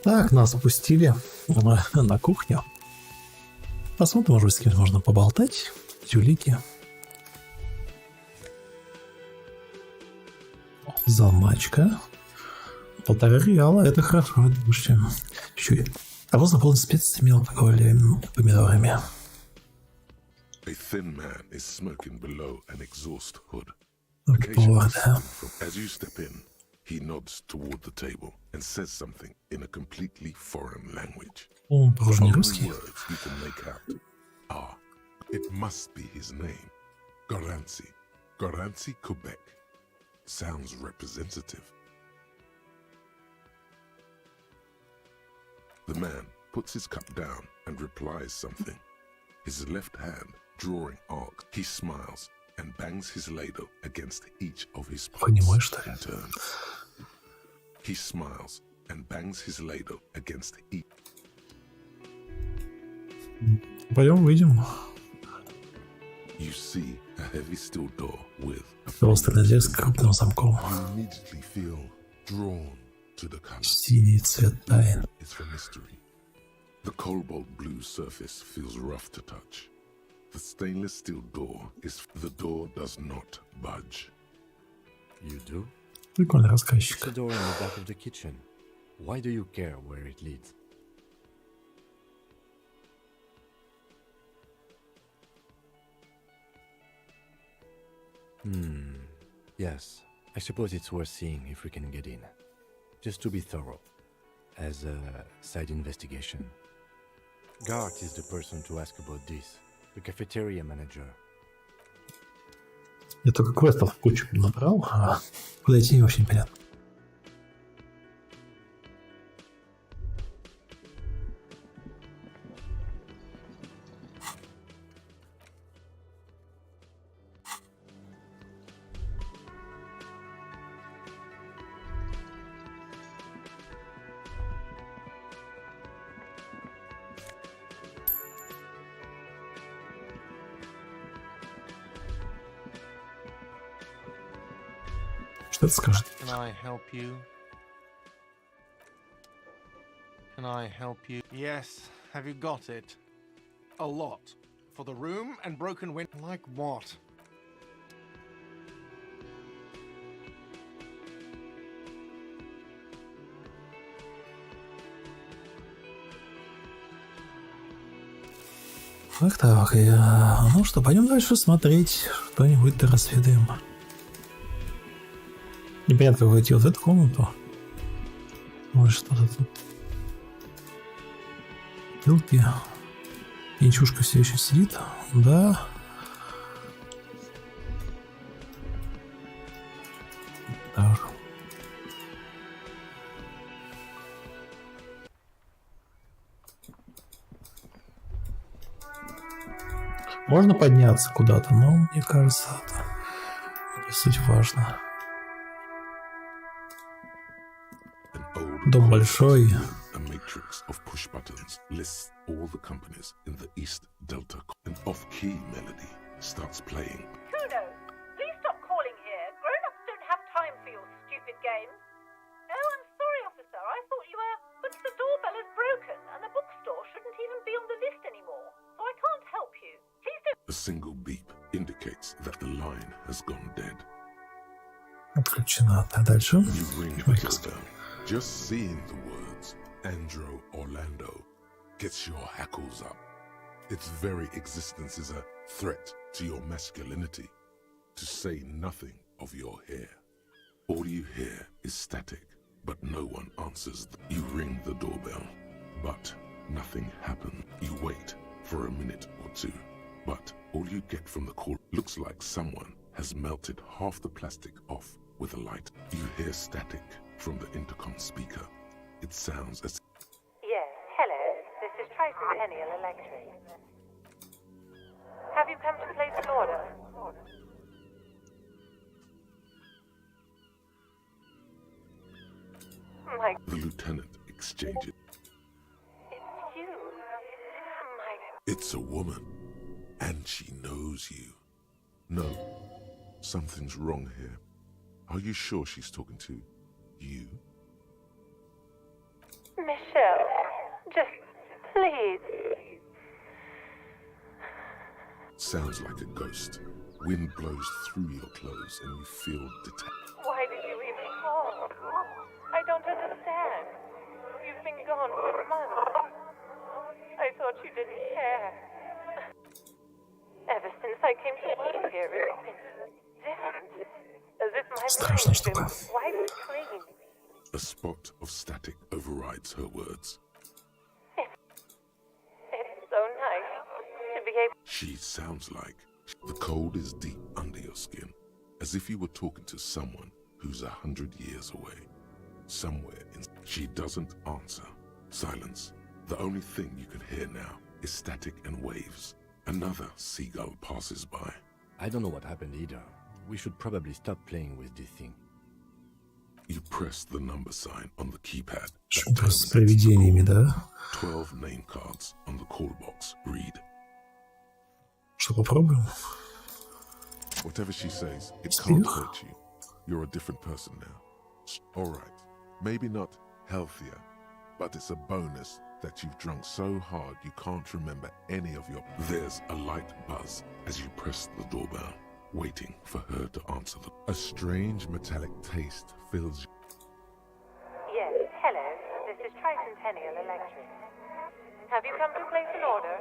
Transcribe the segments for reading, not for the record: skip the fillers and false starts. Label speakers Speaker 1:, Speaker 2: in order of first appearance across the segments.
Speaker 1: Так, нас спустили на кухню. Посмотрим, может быть, с кем можно поболтать. Тюлики. Замачка. 1,5 реала. Это хорошо. Это лучше, чем чуть. А вот наполнен специями, алкоголем, помидорами.
Speaker 2: A thin man is smoking below an exhaust hood.
Speaker 1: Вот, да.
Speaker 2: As you step in, he nods toward the table and says something in a completely foreign language.
Speaker 1: Он тоже не
Speaker 2: Only
Speaker 1: русский.
Speaker 2: words you can make out are, it must be his name, Garanci, Garanci Quebec. Sounds representative. The man puts his cup down and replies something. His left hand drawing arc. He smiles and bangs his ladle against each of his points in turn. He smiles and bangs his ladle against each.
Speaker 1: Пойдем, выйдем.
Speaker 2: You see a heavy steel door with
Speaker 1: Острая дверь с крупным замком.
Speaker 2: You immediately feel drawn to the color.
Speaker 1: Синий цвет тайн.
Speaker 2: It's for mystery. The cobalt blue surface feels rough to touch. The stainless steel door the door does not budge.
Speaker 3: You do?
Speaker 1: Прикольный
Speaker 3: It's
Speaker 1: рассказчик.
Speaker 3: a door in the back of the kitchen. Why do you care where it leads? Yes, I suppose it's worth seeing if we can get in. Just to be thorough, as a side investigation. Gart is the person to ask about this, the cafeteria manager.
Speaker 1: Я только квестов кучу набрал, а куда идти не очень понятно. Что это скажет?
Speaker 4: Can I help you? Can I help you? Yes, have you got it? A lot. For the room and broken window. Like what?
Speaker 1: Так, ну что, пойдем дальше смотреть, что-нибудь да разведаем. Непонятно, как войти вот в эту комнату. Может, что-то тут. Пилки. Печенюшка все еще сидит. Да. Так. Можно подняться куда-то, но мне кажется, это не суть важно. Дом большой.
Speaker 2: A matrix of push buttons lists all the companies in the East Delta. An off-key melody starts playing.
Speaker 5: Kuno, please stop calling here. Grown-ups don't have time for your stupid games. Oh, I'm sorry, officer. I thought you were... But the doorbell is broken, and the bookstore shouldn't even be on the list anymore. So I can't help you. Please don't...
Speaker 2: A single beep indicates that the line has gone dead.
Speaker 1: Отключена. А дальше.
Speaker 2: You ring the doorbell. Just seeing the words Andro Orlando gets your hackles up. Its very existence is a threat to your masculinity, to say nothing of your hair. All you hear is static, but no one answers. You ring the doorbell, but nothing happens. You wait for a minute or two, but all you get from the call looks like someone has melted half the plastic off with a light. You hear static from the intercom speaker. It sounds as...
Speaker 5: Yes, hello. This is Tricentennial Electric. Have you come to place an order? My...
Speaker 2: The lieutenant exchanges.
Speaker 5: It's you. My...
Speaker 2: It's a woman, and she knows you. No, something's wrong here. Are you sure she's talking to you?
Speaker 5: Michelle, just please.
Speaker 2: Sounds like a ghost. Wind blows through your clothes and you feel detached.
Speaker 5: Why did you even call? I don't understand. You've been gone for months. I thought you didn't care. Ever since I came to work here, it's been different. As if my mind has been wiped clean.
Speaker 2: A spot of static overrides her words.
Speaker 5: It's so nice to be able.
Speaker 2: She sounds like the cold is deep under your skin, as if you were talking to someone who's 100 years away. Somewhere in. She doesn't answer. Silence. The only thing you can hear now is static and waves. Another seagull passes by.
Speaker 3: I don't know what happened either. We should probably stop playing with this thing.
Speaker 2: You press the number sign on the keypad.
Speaker 1: Что с привидениями, да?
Speaker 2: 12 name cards on the call box read.
Speaker 1: Что, попробуем?
Speaker 2: Whatever she says, it can't hurt you. You're a different person now. Alright, maybe not healthier, but it's a bonus that you've drunk so hard you can't remember any of your. There's a light buzz as you press the doorbell, waiting for her to answer the. A strange metallic taste fills you.
Speaker 5: Yes, hello. This is Tricentennial Electric. Have you come to place an order?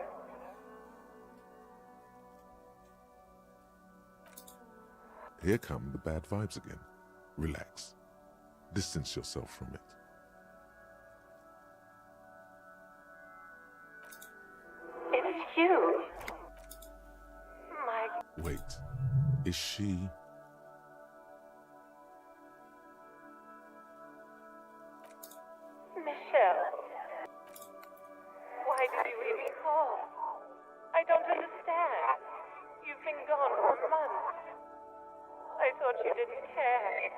Speaker 2: Here come the bad vibes again. Relax. Distance yourself from it.
Speaker 5: It's you. My.
Speaker 2: Wait, is she?
Speaker 5: Michelle. Why did you even call? I don't understand. You've been gone for months. I thought you didn't care.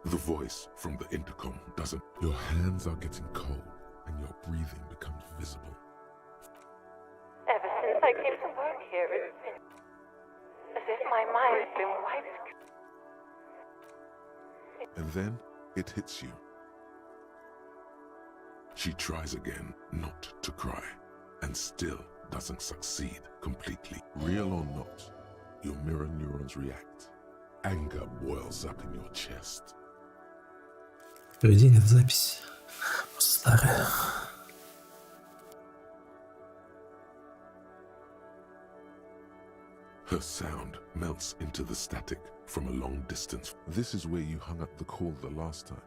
Speaker 2: The voice from the intercom doesn't. Your hands are getting cold and your breathing becomes visible.
Speaker 5: Ever since I came to work here, it's been as if my mind's been wiped.
Speaker 2: And then it hits you. She tries again not to cry and still doesn't succeed completely. Real or not, your mirror neurons react. Anger boils up in your chest.
Speaker 1: Приведение в запись. Старая.
Speaker 2: Her sound melts into the static from a long distance. This is where you hung up the call the last time,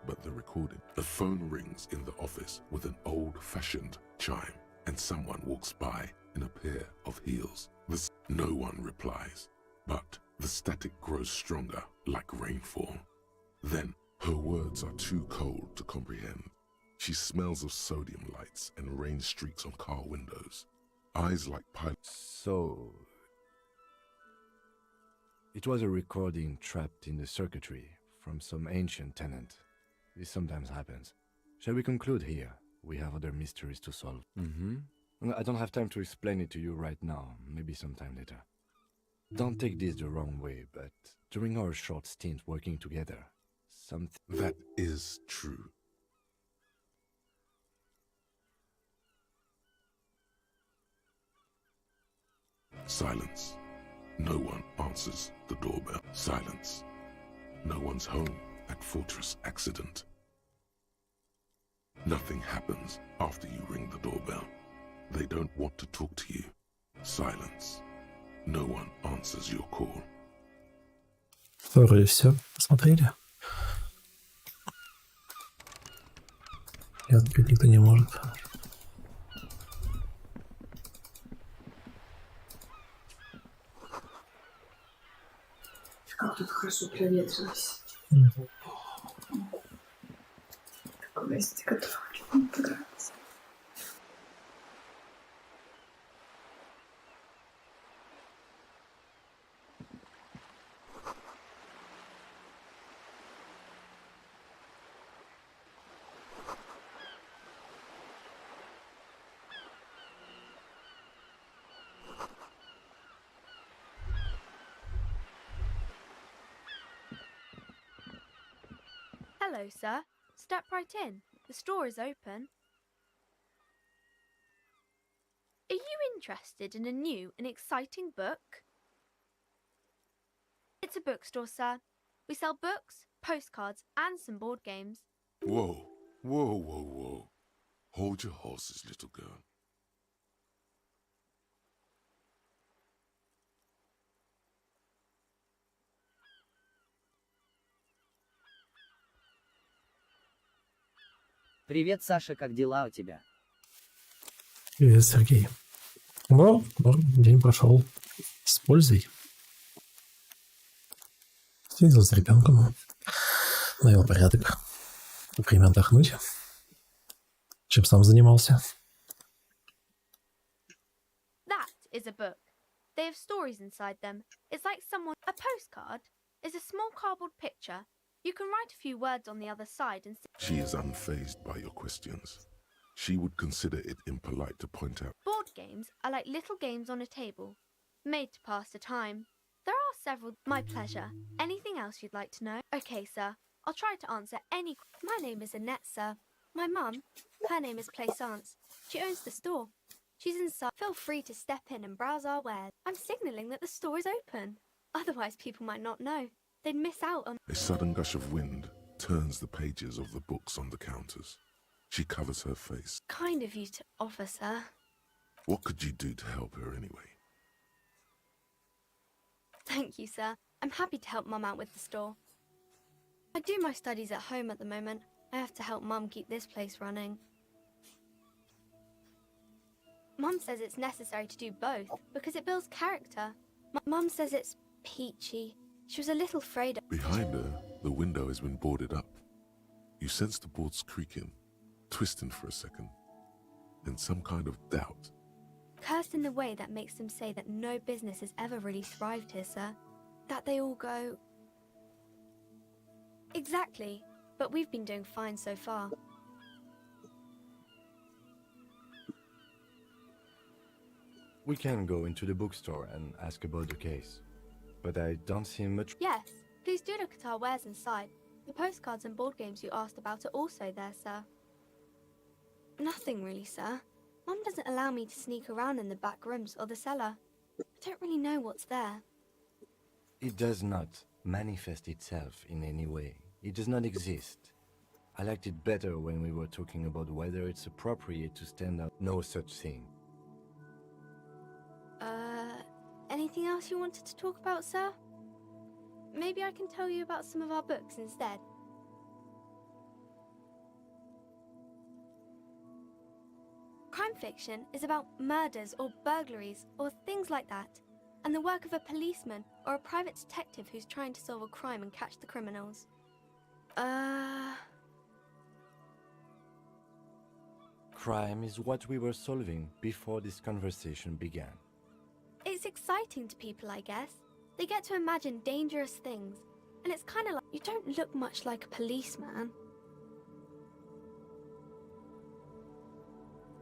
Speaker 2: but the recording. The phone rings in the office with an old-fashioned chime, and someone walks by in a pair of heels. No one replies, but the static grows stronger like rainfall. Then her words are too cold to comprehend. She smells of sodium lights and rain streaks on car windows. Eyes like
Speaker 3: So, it was a recording trapped in the circuitry from some ancient tenant. This sometimes happens. Shall we conclude here? We have other mysteries to solve. I don't have time to explain it to you right now. Maybe sometime later. Don't take this the wrong way, but during our short stint working together, something...
Speaker 2: That is true. Silence. No one answers the doorbell. Silence. No one's home at Fortress Accident. Nothing happens after you ring the doorbell. They don't want to talk to you. Silence. No one answers your call.
Speaker 1: Вроде все посмотрели. И открыть никто не может.
Speaker 6: Как тут хорошо проветрилось. Такой есть, который мне понравился.
Speaker 7: Hello, sir. Step right in. The store is open. Are you interested in a new and exciting book? It's a bookstore, sir. We sell books, postcards, and some board games.
Speaker 2: Whoa, whoa, whoa, whoa. Hold your horses, little girl.
Speaker 8: Привет, Саша, как дела у тебя?
Speaker 1: Привет, Сергей. Ну, день прошел с пользой. Сидел с ребенком, навел порядок, время отдохнуть. Чем сам занимался?
Speaker 7: That is a book. They have stories inside them. It's like someone... A postcard is a small cardboard picture. You can write a few words on the other side and...
Speaker 2: She is unfazed by your questions. She would consider it impolite to point out.
Speaker 7: Board games are like little games on a table, made to pass the time. There are several... My pleasure. Anything else you'd like to know? Okay, sir. I'll try to answer any... My name is Annette, sir. My mum, her name is Plaisance. She owns the store. She's inside. Feel free to step in and browse our wares. I'm signalling that the store is open. Otherwise, people might not know. They'd miss out on...
Speaker 2: A sudden gush of wind turns the pages of the books on the counters. She covers her face.
Speaker 7: Kind of you to offer, sir.
Speaker 2: What could you do to help her anyway?
Speaker 7: Thank you, sir. I'm happy to help Mum out with the store. I do my studies at home at the moment. I have to help Mum keep this place running. Mum says it's necessary to do both because it builds character. Mum says it's peachy. She was a little afraid of...
Speaker 2: Behind her, the window has been boarded up. You sense the boards creaking, twisting for a second, and some kind of doubt.
Speaker 7: Cursed in the way that makes them say that no business has ever really thrived here, sir. That they all go... Exactly, but we've been doing fine so far.
Speaker 3: We can go into the bookstore and ask about the case, but I don't see much...
Speaker 7: Yes, please do look at our wares inside. The postcards and board games you asked about are also there, sir. Nothing really, sir. Mum doesn't allow me to sneak around in the back rooms or the cellar. I don't really know what's there.
Speaker 3: It does not manifest itself in any way. It does not exist. I liked it better when we were talking about whether it's appropriate to stand up. No such thing.
Speaker 7: Anything else you wanted to talk about, sir? Maybe I can tell you about some of our books instead. Crime fiction is about murders or burglaries or things like that, and the work of a policeman or a private detective who's trying to solve a crime and catch the criminals.
Speaker 3: Crime is what we were solving before this conversation began.
Speaker 7: It's exciting to people, I guess. They get to imagine dangerous things, and it's kind of like you don't look much like a policeman.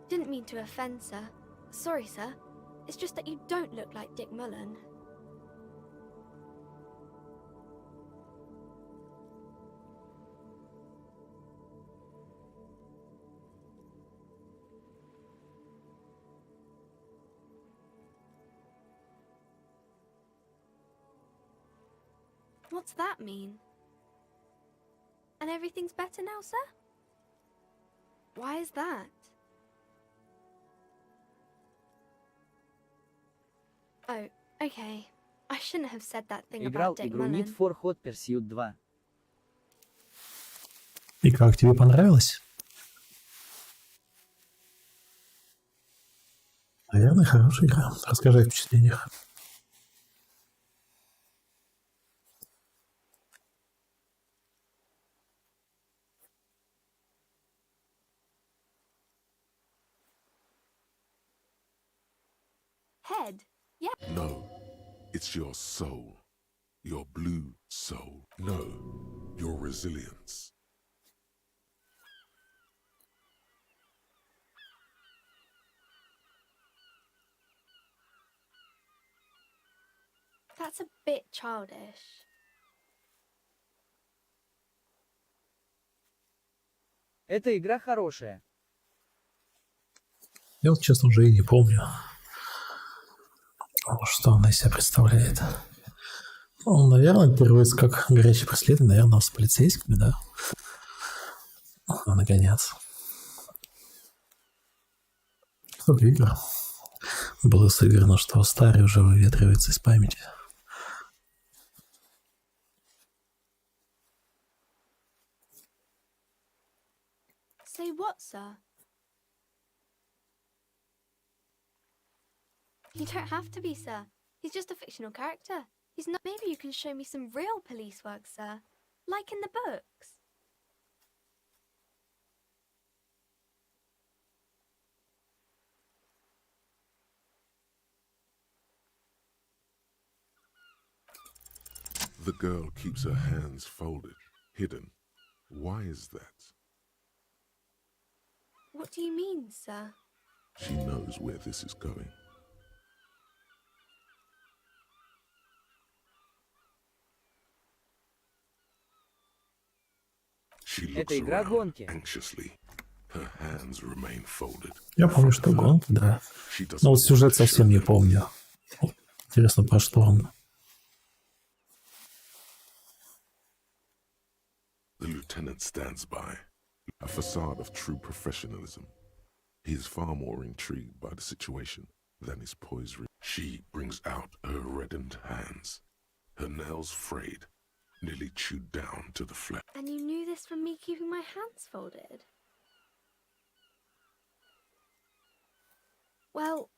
Speaker 7: Didn't mean to offend, sir. Sorry, sir. It's just that you don't look like Dick Mullen. What's that mean? And everything's better now, sir? Why is that? Oh, okay. I shouldn't have said that thing
Speaker 8: Играл
Speaker 7: about Dick
Speaker 8: игру Need
Speaker 7: Mullen.
Speaker 8: for Hot Pursuit 2.
Speaker 1: И как тебе понравилось? Наверное, хорошая игра. Расскажи о впечатлениях.
Speaker 7: Head? Yeah.
Speaker 2: No, it's your soul. Your blue soul. No, your resilience.
Speaker 7: That's a bit childish.
Speaker 8: Эта игра хорошая.
Speaker 1: Я вот, честно, уже и не помню, что она из себя представляет. Ну, наверное, переводится как горячее преследование, наверное, с полицейскими, да? Наконец. Сколько игр было сыграно, что старые уже выветриваются из памяти.
Speaker 7: Say what, sir? You don't have to be, sir. He's just a fictional character. He's not. Maybe you can show me some real police work, sir. Like in the books.
Speaker 2: The girl keeps her hands folded, hidden. Why is that?
Speaker 7: What do you mean, sir?
Speaker 2: She knows where this is going. She looks
Speaker 8: Это игра
Speaker 2: around
Speaker 8: гонки.
Speaker 2: anxiously. Her hands remain folded.
Speaker 1: Я помню, что гонки, да.
Speaker 2: She doesn't
Speaker 1: Но вот сюжет
Speaker 2: want to
Speaker 1: совсем
Speaker 2: show
Speaker 1: не
Speaker 2: them.
Speaker 1: помню. Интересно, про что он.
Speaker 2: The lieutenant stands by, a facade of true professionalism. He is far more intrigued by the situation than his poise. She brings out her reddened hands, her nails frayed, nearly chewed down to the flesh.
Speaker 7: And you knew this from me keeping my hands folded? Well,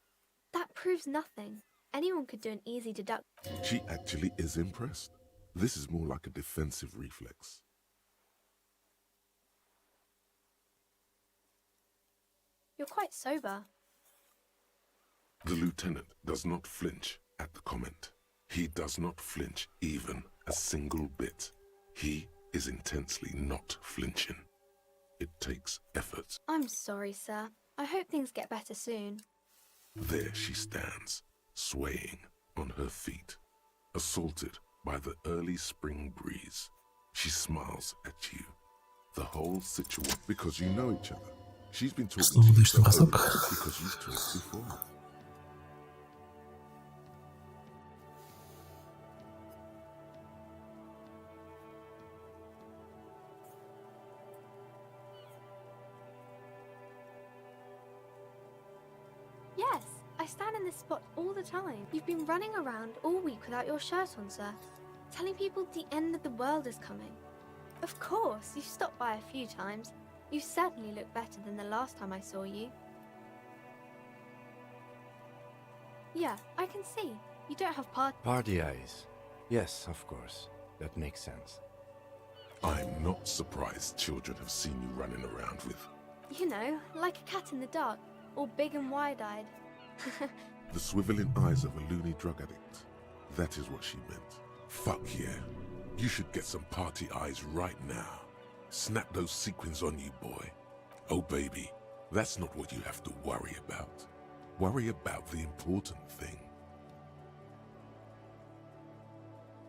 Speaker 7: that proves nothing. Anyone could do an easy deduction.
Speaker 2: She actually is impressed. This is more like a defensive reflex.
Speaker 7: You're quite sober.
Speaker 2: The lieutenant does not flinch at the comment. He does not flinch even a single bit. He is intensely not flinching. It takes effort.
Speaker 7: I'm sorry, sir. I hope things get better soon.
Speaker 2: There she stands, swaying on her feet, assaulted by the early spring breeze. She smiles at you. The whole situation, because you know each other. She's been talking
Speaker 1: Снова
Speaker 2: to you
Speaker 1: удачный
Speaker 2: so
Speaker 1: бросок.
Speaker 2: early because you've talked before.
Speaker 7: Yes, I stand in this spot all the time. You've been running around all week without your shirt on, sir. Telling people the end of the world is coming. Of course, you've stopped by a few times. You certainly look better than the last time I saw you. Yeah, I can see. You don't have
Speaker 3: Party eyes. Yes, of course. That makes sense.
Speaker 2: I'm not surprised children have seen you running around with.
Speaker 7: You know, like a cat in the dark, all big and wide-eyed.
Speaker 2: The swiveling eyes of a loony drug addict. That is what she meant. Fuck yeah. You should get some party eyes right now. Snap those sequins on you, boy. Oh, baby, that's not what you have to worry about. Worry about the important thing.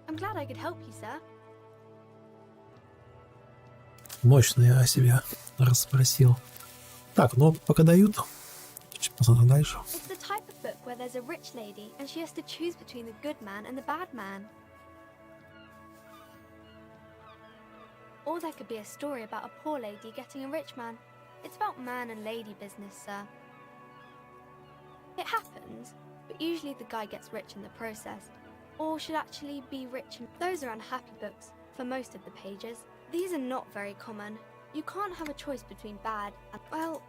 Speaker 7: I'm glad I could help you, sir.
Speaker 1: Мощно я о себе расспросил. Так, ну пока дают. Посмотрим дальше.
Speaker 7: It's the type of book where there's a rich lady and she has to choose between the good man and the bad man. Or there could be a story about a poor lady getting a rich man. It's about man and lady business, sir. It happens, but usually the guy gets rich in the process. Or should actually be rich. Those are unhappy books for most of the pages. These are not very common. You can't have a choice between bad and... Well,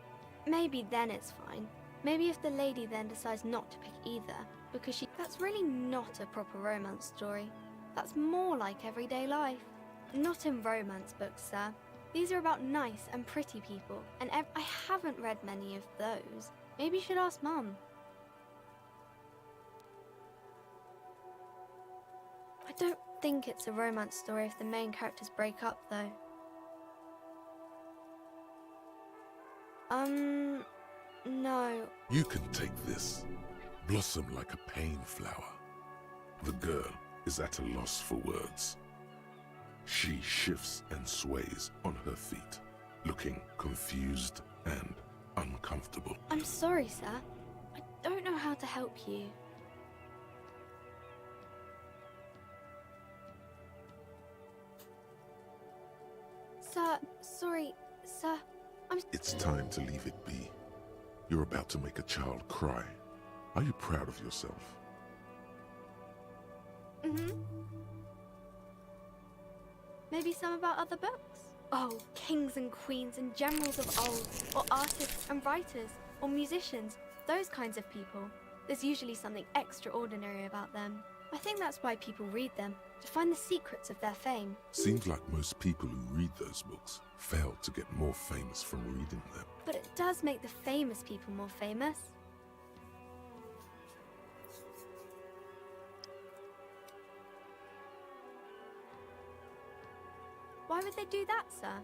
Speaker 7: maybe then it's fine. Maybe if the lady then decides not to pick either, because she... That's really not a proper romance story. That's more like everyday life. Not in romance books, sir. These are about nice and pretty people, and I haven't read many of those. Maybe you should ask Mum. I don't think it's a romance story if the main characters break up, though. No.
Speaker 2: You can take this. Blossom like a pain flower. The girl is at a loss for words. She shifts and sways on her feet, looking confused and uncomfortable.
Speaker 7: I'm sorry, sir. I don't know how to help you. Sir, sorry, sir.
Speaker 2: It's time to leave it be. You're about to make a child cry. Are you proud of yourself?
Speaker 7: Mm-hmm. Maybe some about other books? Oh, kings and queens and generals of old, or artists and writers, or musicians, those kinds of people. There's usually something extraordinary about them. I think that's why people read them, to find the secrets of their fame.
Speaker 2: Seems like most people who read those books fail to get more famous from reading them.
Speaker 7: But it does make the famous people more famous. Why would they do that, sir?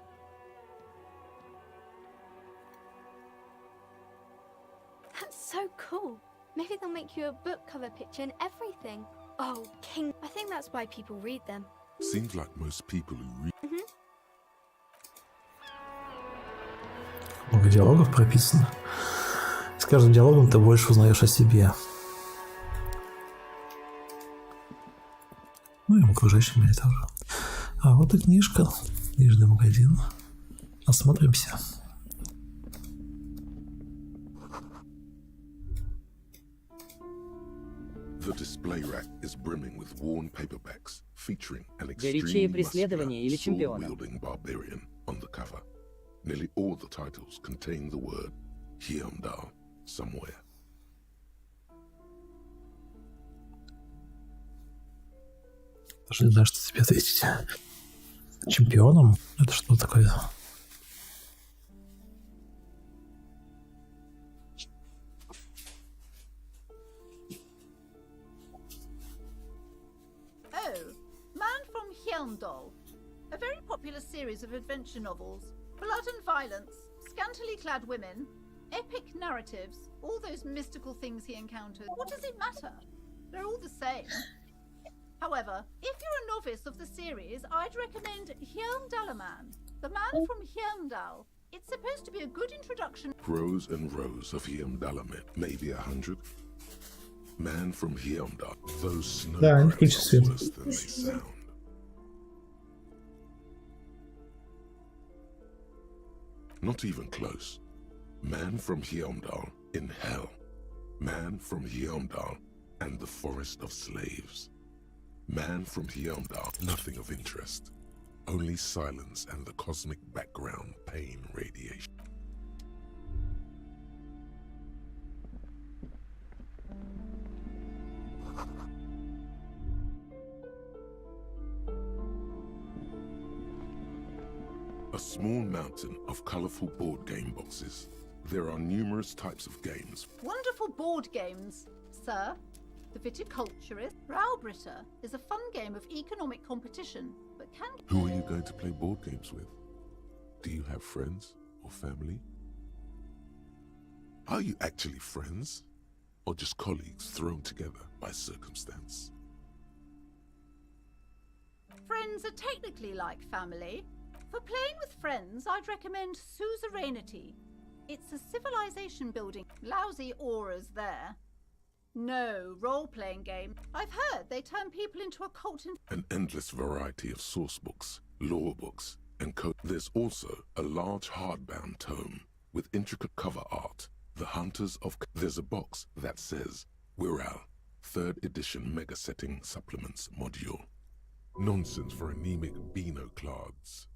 Speaker 7: That's so cool. Maybe they'll make you a book cover picture and everything. Oh, king. I think that's why people read them.
Speaker 2: Seems like most people who read...
Speaker 1: Много диалогов прописано. С каждым диалогом ты больше узнаешь о себе. Ну и в окружающем мире тоже. А вот и книжка. Книжный магазин. Осмотримся.
Speaker 2: The display rack is brimming with worn paperbacks featuring an
Speaker 8: Горячее
Speaker 2: extremely
Speaker 8: преследование или
Speaker 2: muscular,
Speaker 8: чемпиона?
Speaker 2: sword-wielding barbarian on the cover. Nearly all the titles contain the word Hyundai somewhere.
Speaker 1: Даже не знаю, что тебе ответить. Чемпионом? Это что такое?
Speaker 5: Oh, Man from Hyundai. A very popular series of adventure novels. Blood and violence, scantily clad women, epic narratives, all those mystical things he encounters. What does it matter? They're all the same. However, if you're a novice of the series, I'd recommend Hyundalaman, the Man from Hyundal. It's supposed to be a good introduction.
Speaker 2: Rows and rows of Hyundalamen, maybe 100. Man from Hyundai. Those snow
Speaker 1: Да, они
Speaker 2: crabs
Speaker 1: включат
Speaker 2: are
Speaker 1: свет.
Speaker 2: worse than they sound. Not even close. Man from Hyundai in hell. Man from Hyundai and the forest of slaves. Man from Hyundai, nothing of interest. Only silence and the cosmic background pain radiation. A small mountain of colorful board game boxes. There are numerous types of games.
Speaker 5: Wonderful board games, sir. The Viticulturist Braubritter is a fun game of economic competition, but can...
Speaker 2: Who are you going to play board games with? Do you have friends or family? Are you actually friends? Or just colleagues thrown together by circumstance?
Speaker 5: Friends are technically like family. For playing with friends, I'd recommend Suzerainty. It's a civilization building. Lousy auras there. No role-playing game. I've heard they turn people into a cult.
Speaker 2: An endless variety of source books, lore books, and code. There's also a large hardbound tome with intricate cover art. The Hunters of... There's a box that says Wirral, 3rd edition mega setting supplements module. Nonsense for anemic Beano-clads.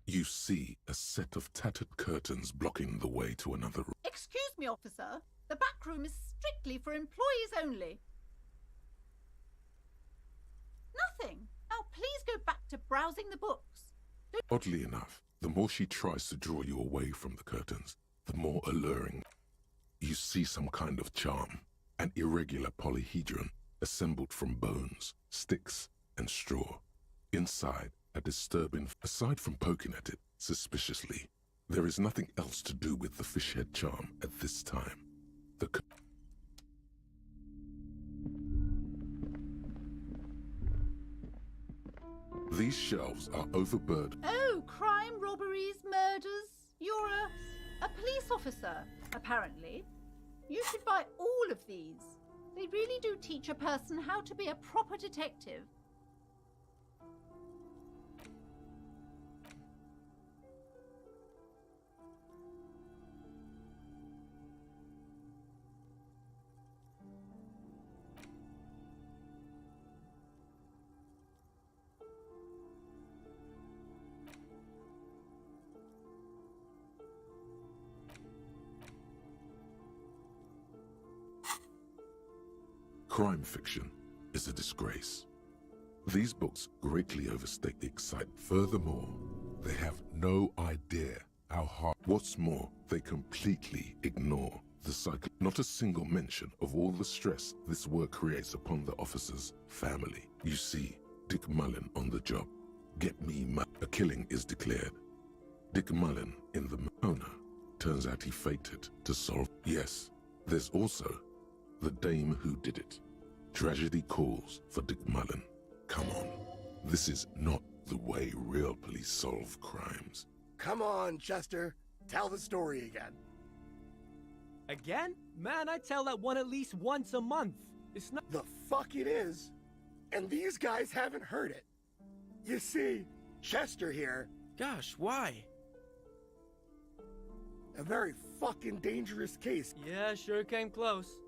Speaker 2: You see a set of tattered curtains blocking the way to another room.
Speaker 5: Excuse me, officer. The back room is strictly for employees only. Nothing. Now please go back to browsing the books.
Speaker 2: Oddly enough, the more she tries to draw you away from the curtains, the more alluring. You see some kind of charm, an irregular polyhedron assembled from bones, sticks, and straw. Inside, a disturbing... Aside from poking at it suspiciously, There is nothing else to do with the fish head charm at this time. These shelves are overburdened.
Speaker 5: Oh, crime, robberies, murders. You're a police officer, apparently. You should buy all of these. They really do teach a person how to be a proper detective.
Speaker 2: Crime fiction is a disgrace. These books greatly overstate the excitement. Furthermore, they have no idea how hard. What's more, they completely ignore the cycle. Not a single mention of all the stress this work creates upon the officer's family. You see, Dick Mullen on the job. Get me a killing is declared. Dick Mullen in the owner. Turns out he fated to solve. Yes, there's also the dame who did it. Tragedy calls for Dick Mullen. Come on, this is not the way real police solve crimes.
Speaker 9: Come on, Chester. Tell the story again.
Speaker 10: Again? Man, I tell that one at least once a month. It's not—
Speaker 9: The fuck it is. And these guys haven't heard it. You see, Chester here—
Speaker 10: Gosh, why?
Speaker 9: a very fucking dangerous case.
Speaker 10: Yeah, sure came close.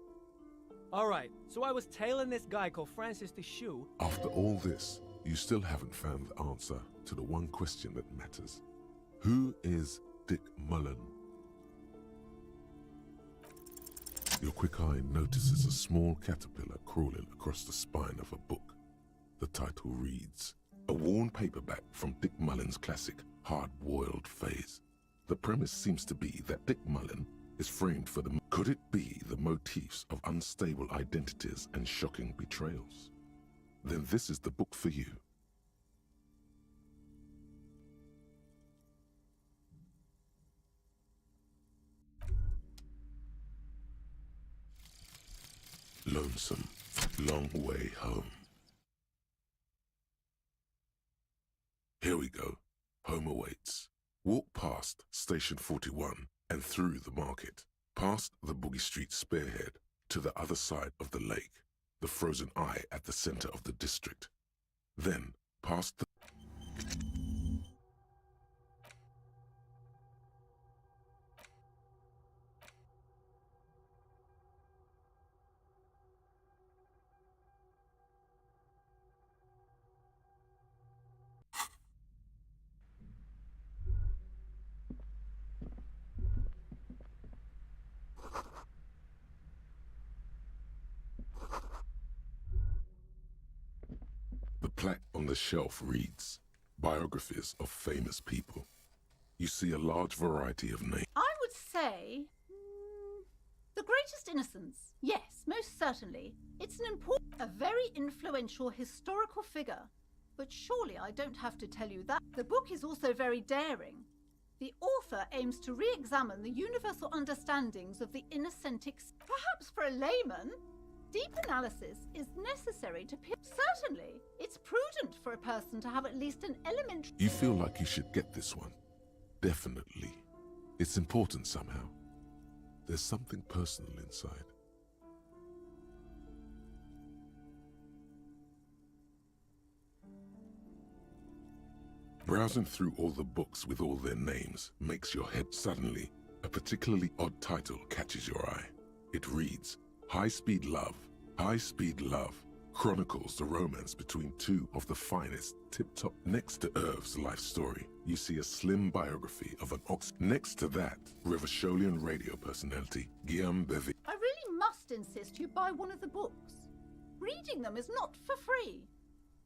Speaker 10: Alright, so I was tailing this guy called Francis the Shoe.
Speaker 2: After all this, you still haven't found the answer to the one question that matters. Who is Dick Mullen? Your quick eye notices a small caterpillar crawling across the spine of a book. The title reads, A Worn Paperback from Dick Mullen's classic Hard-Boiled Phase. The premise seems to be that Dick Mullen is framed for the— Could it be the motifs of unstable identities and shocking betrayals? Then this is the book for you. Lonesome, long way home. Here we go. Home awaits. Walk past Station 41 and through the market, past the Boogie Street spearhead to the other side of the lake, the frozen eye at the center of the district. Then past the— The plaque on the shelf reads, Biographies of Famous People. You see a large variety of names.
Speaker 5: I would say The Greatest Innocence. Yes, most certainly. It's a very influential historical figure. But surely I don't have to tell you that. The book is also very daring. The author aims to re-examine the universal understandings of the innocentic. Perhaps for a layman, deep analysis is necessary to— Certainly, it's prudent for a person to have at least an elementary—
Speaker 2: You feel like you should get this one. Definitely. It's important somehow. There's something personal inside. Browsing through all the books with all their names makes your head— Suddenly, a particularly odd title catches your eye. It reads, High Speed Love. High Speed Love chronicles the romance between two of the finest tip-top. Next to Irv's life story, you see a slim biography of an ox. Next to that, Rivasholian radio personality Guillaume Bevy.
Speaker 5: I really must insist you buy one of the books. Reading them is not for free.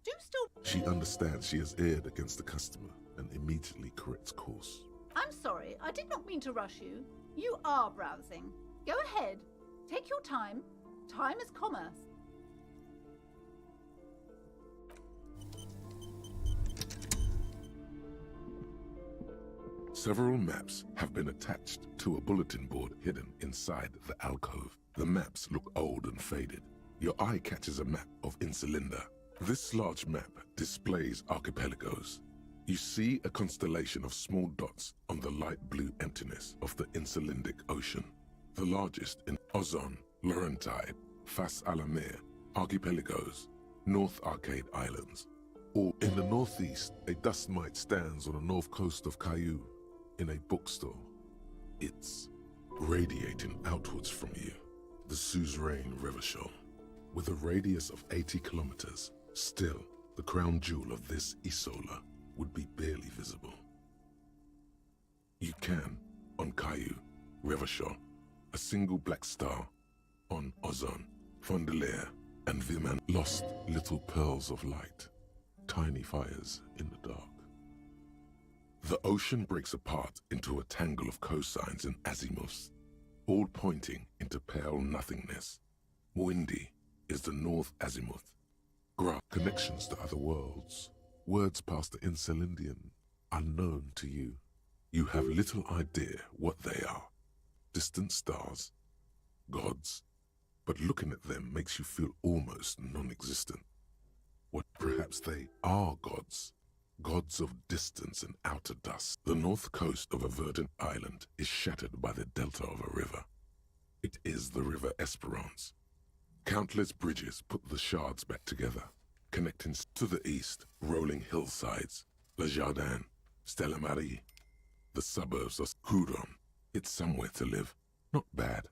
Speaker 5: Do still—
Speaker 2: She understands she has erred against the customer and immediately corrects course.
Speaker 5: I'm sorry, I did not mean to rush you. You are browsing. Go ahead. Take your time. Time is commerce.
Speaker 2: Several maps have been attached to a bulletin board hidden inside the alcove. The maps look old and faded. Your eye catches a map of Insulinda. This large map displays archipelagos. You see a constellation of small dots on the light blue emptiness of the Insulindic Ocean. The largest in Ozon, Laurentide, Fas Alamir, Archipelagos, North Arcade Islands. Or in the northeast, a dust mite stands on the north coast of Caillou in a bookstore. It's radiating outwards from you, the suzerain Revachol. With a radius of 80 kilometers, still, the crown jewel of this Isola would be barely visible. You can, on Caillou, Revachol, a single black star, on Ozon, Fondelier, and Viman, lost little pearls of light, tiny fires in the dark. The ocean breaks apart into a tangle of cosines and azimuths, all pointing into pale nothingness. Muindi is the north azimuth. Gra, connections to other worlds, words past the Insulindian, unknown to you. You have little idea what they are. Distant stars, gods, but looking at them makes you feel almost non-existent. What perhaps they are gods, gods of distance and outer dust. The north coast of a verdant island is shattered by the delta of a river. It is the river Esperance. Countless bridges put the shards back together, connecting to the east, rolling hillsides, Le Jardin, Stella Marie, the suburbs of Hudon. It's somewhere to live, not bad.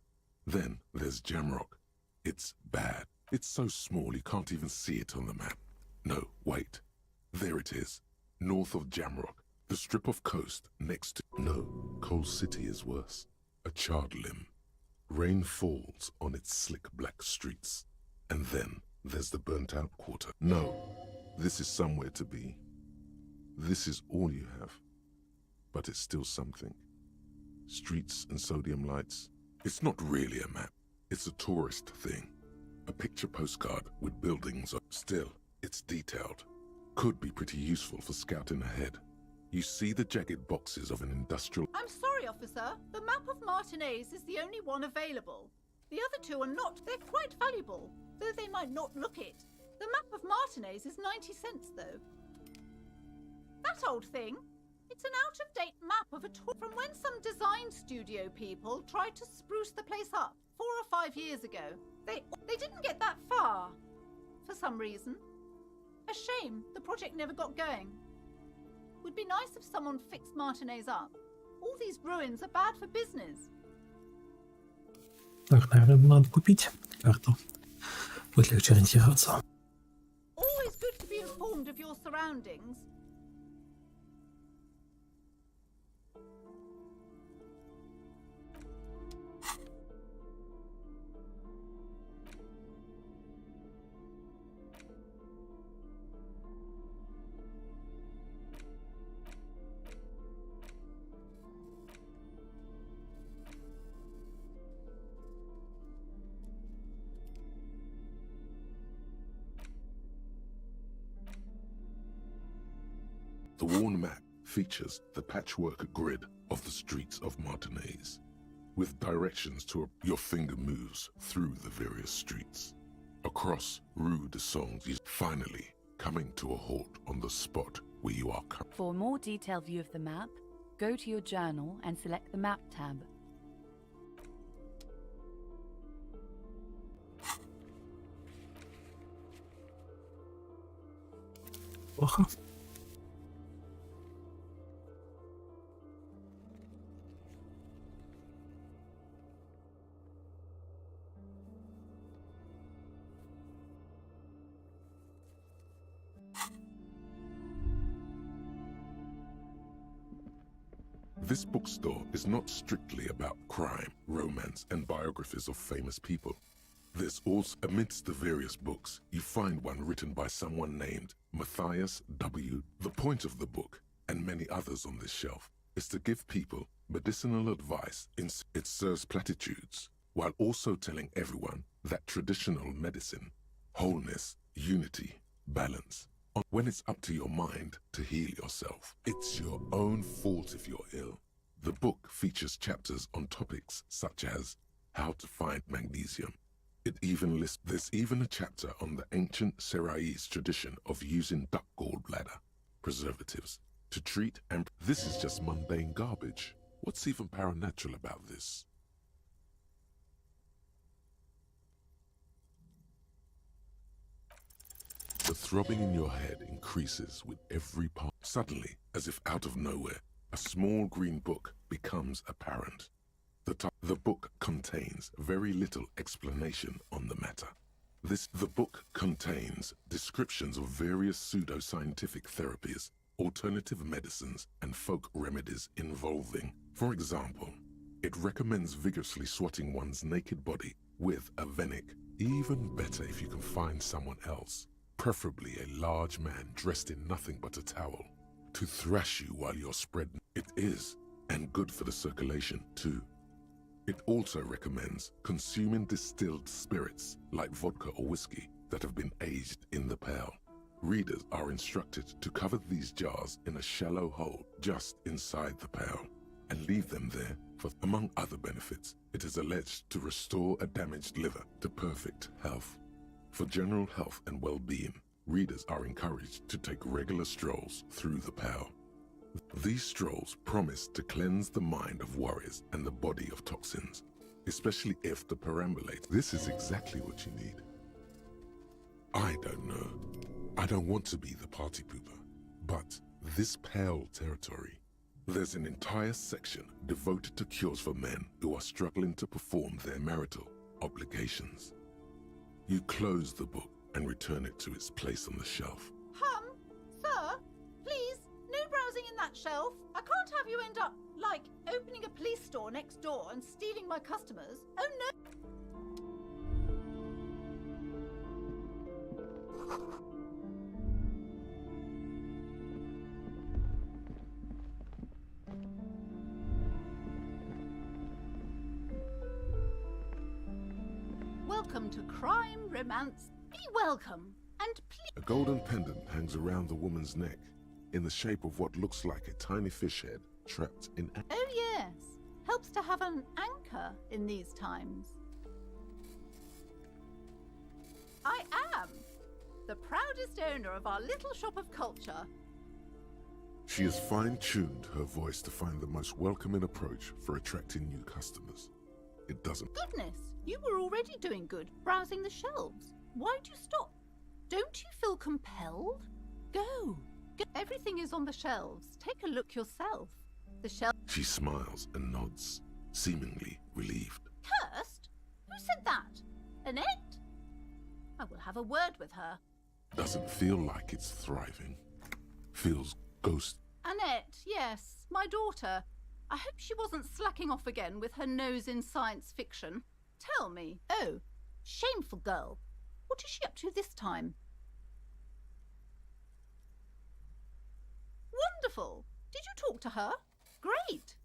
Speaker 2: Then there's Jamrock. It's bad. It's so small you can't even see it on the map. No, wait. There it is, north of Jamrock, the strip of coast next to... No, Coal City is worse. A charred limb. Rain falls on its slick black streets. And then there's the burnt-out quarter. No, this is somewhere to be. This is all you have. But it's still something. Streets and sodium lights. It's not really a map. It's a tourist thing. A picture postcard with buildings. Still, it's detailed. Could be pretty useful for scouting ahead. You see the jagged boxes of an industrial...
Speaker 5: I'm sorry, officer. The map of Martinez is the only one available. The other two are not. They're quite valuable, though they might not look it. The map of Martinez is 90 cents, though. That old thing? It's an out-of-date map of a tour from when some design studio people tried to spruce the place up 4 or 5 years ago. They didn't get that far, for some reason. A shame the project never got going. Would be nice if someone fixed Martinez up. All these ruins are bad for business.
Speaker 1: Так, наверное, надо купить карту. Будет легче ориентироваться.
Speaker 5: Always good to be informed of your surroundings.
Speaker 2: The worn map features the patchwork grid of the streets of Martinez, with directions to your finger moves through the various streets. Across Rue de Songs is finally coming to a halt on the spot where you are currently.
Speaker 11: For a more detailed view of the map, go to your journal and select the Map tab.
Speaker 1: Плохо.
Speaker 2: This bookstore is not strictly about crime, romance, and biographies of famous people. There's also, amidst the various books, you find one written by someone named Matthias W. The point of the book, and many others on this shelf, is to give people medicinal advice. It serves platitudes, while also telling everyone that traditional medicine, wholeness, unity, balance, when it's up to your mind to heal yourself. It's your own fault if you're ill. The book features chapters on topics such as how to find magnesium. There's even a chapter on the ancient Seraïs tradition of using duck gallbladder preservatives to treat, and this is just mundane garbage. What's even paranatural about this? The throbbing in your head increases with every part. Suddenly, as if out of nowhere, a small green book becomes apparent. The book contains very little explanation on the matter. The book contains descriptions of various pseudo-scientific therapies, alternative medicines, and folk remedies involving, for example, it recommends vigorously swatting one's naked body with a venek. Even better if you can find someone else, preferably a large man dressed in nothing but a towel, to thrash you while you're spread. It is, and good for the circulation too. It also recommends consuming distilled spirits like vodka or whiskey that have been aged in the pail. Readers are instructed to cover these jars in a shallow hole just inside the pail and leave them there for, among other benefits, it is alleged to restore a damaged liver to perfect health. For general health and well-being, readers are encouraged to take regular strolls through the pail. These strolls promise to cleanse the mind of worries and the body of toxins, especially if the perambulate. This is exactly what you need. I don't know. I don't want to be the party pooper, but this pale territory, there's an entire section devoted to cures for men who are struggling to perform their marital obligations. You close the book and return it to its place on the shelf.
Speaker 5: Sir, please, no browsing in that shelf. I can't have you end up, like, opening a police store next door and stealing my customers. Oh no! Welcome to crime, romance. Be welcome, and please.
Speaker 2: A golden pendant hangs around the woman's neck in the shape of what looks like a tiny fish head trapped in.
Speaker 5: Oh yes, helps to have an anchor in these times. I am the proudest owner of our little shop of culture.
Speaker 2: She has fine-tuned her voice to find the most welcoming approach for attracting new customers. It doesn't.
Speaker 5: Goodness, you were already doing good, browsing the shelves. Why'd you stop? Don't you feel compelled? Go. Everything is on the shelves. Take a look yourself. The shelf.
Speaker 2: She smiles and nods, seemingly relieved.
Speaker 5: Cursed? Who said that? Annette? I will have a word with her.
Speaker 2: Doesn't feel like it's thriving. Feels ghost.
Speaker 5: Annette, yes, my daughter. I hope she wasn't slacking off again with her nose in science fiction. Tell me. Oh, shameful girl. What is she up to this time? Wonderful. Did you talk to her? Great.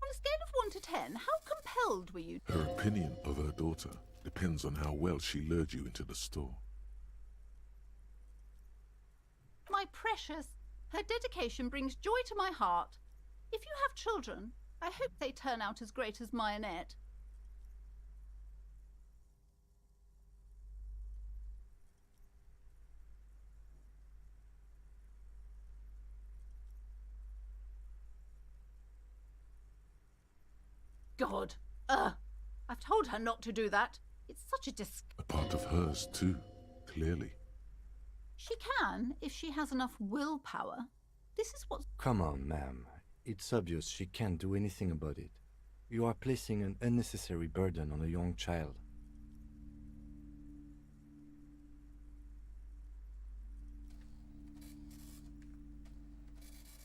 Speaker 5: On a scale of 1 to 10, how compelled were you?
Speaker 2: Her opinion of her daughter depends on how well she lured you into the store.
Speaker 5: My precious, her dedication brings joy to my heart. If you have children, I hope they turn out as great as my Annette. God, I've told her not to do that. It's such a
Speaker 2: A part of hers too, clearly.
Speaker 5: She can, if she has enough willpower. This is what.
Speaker 3: Come on, ma'am. It's obvious she can't do anything about it. You are placing an unnecessary burden on a young child.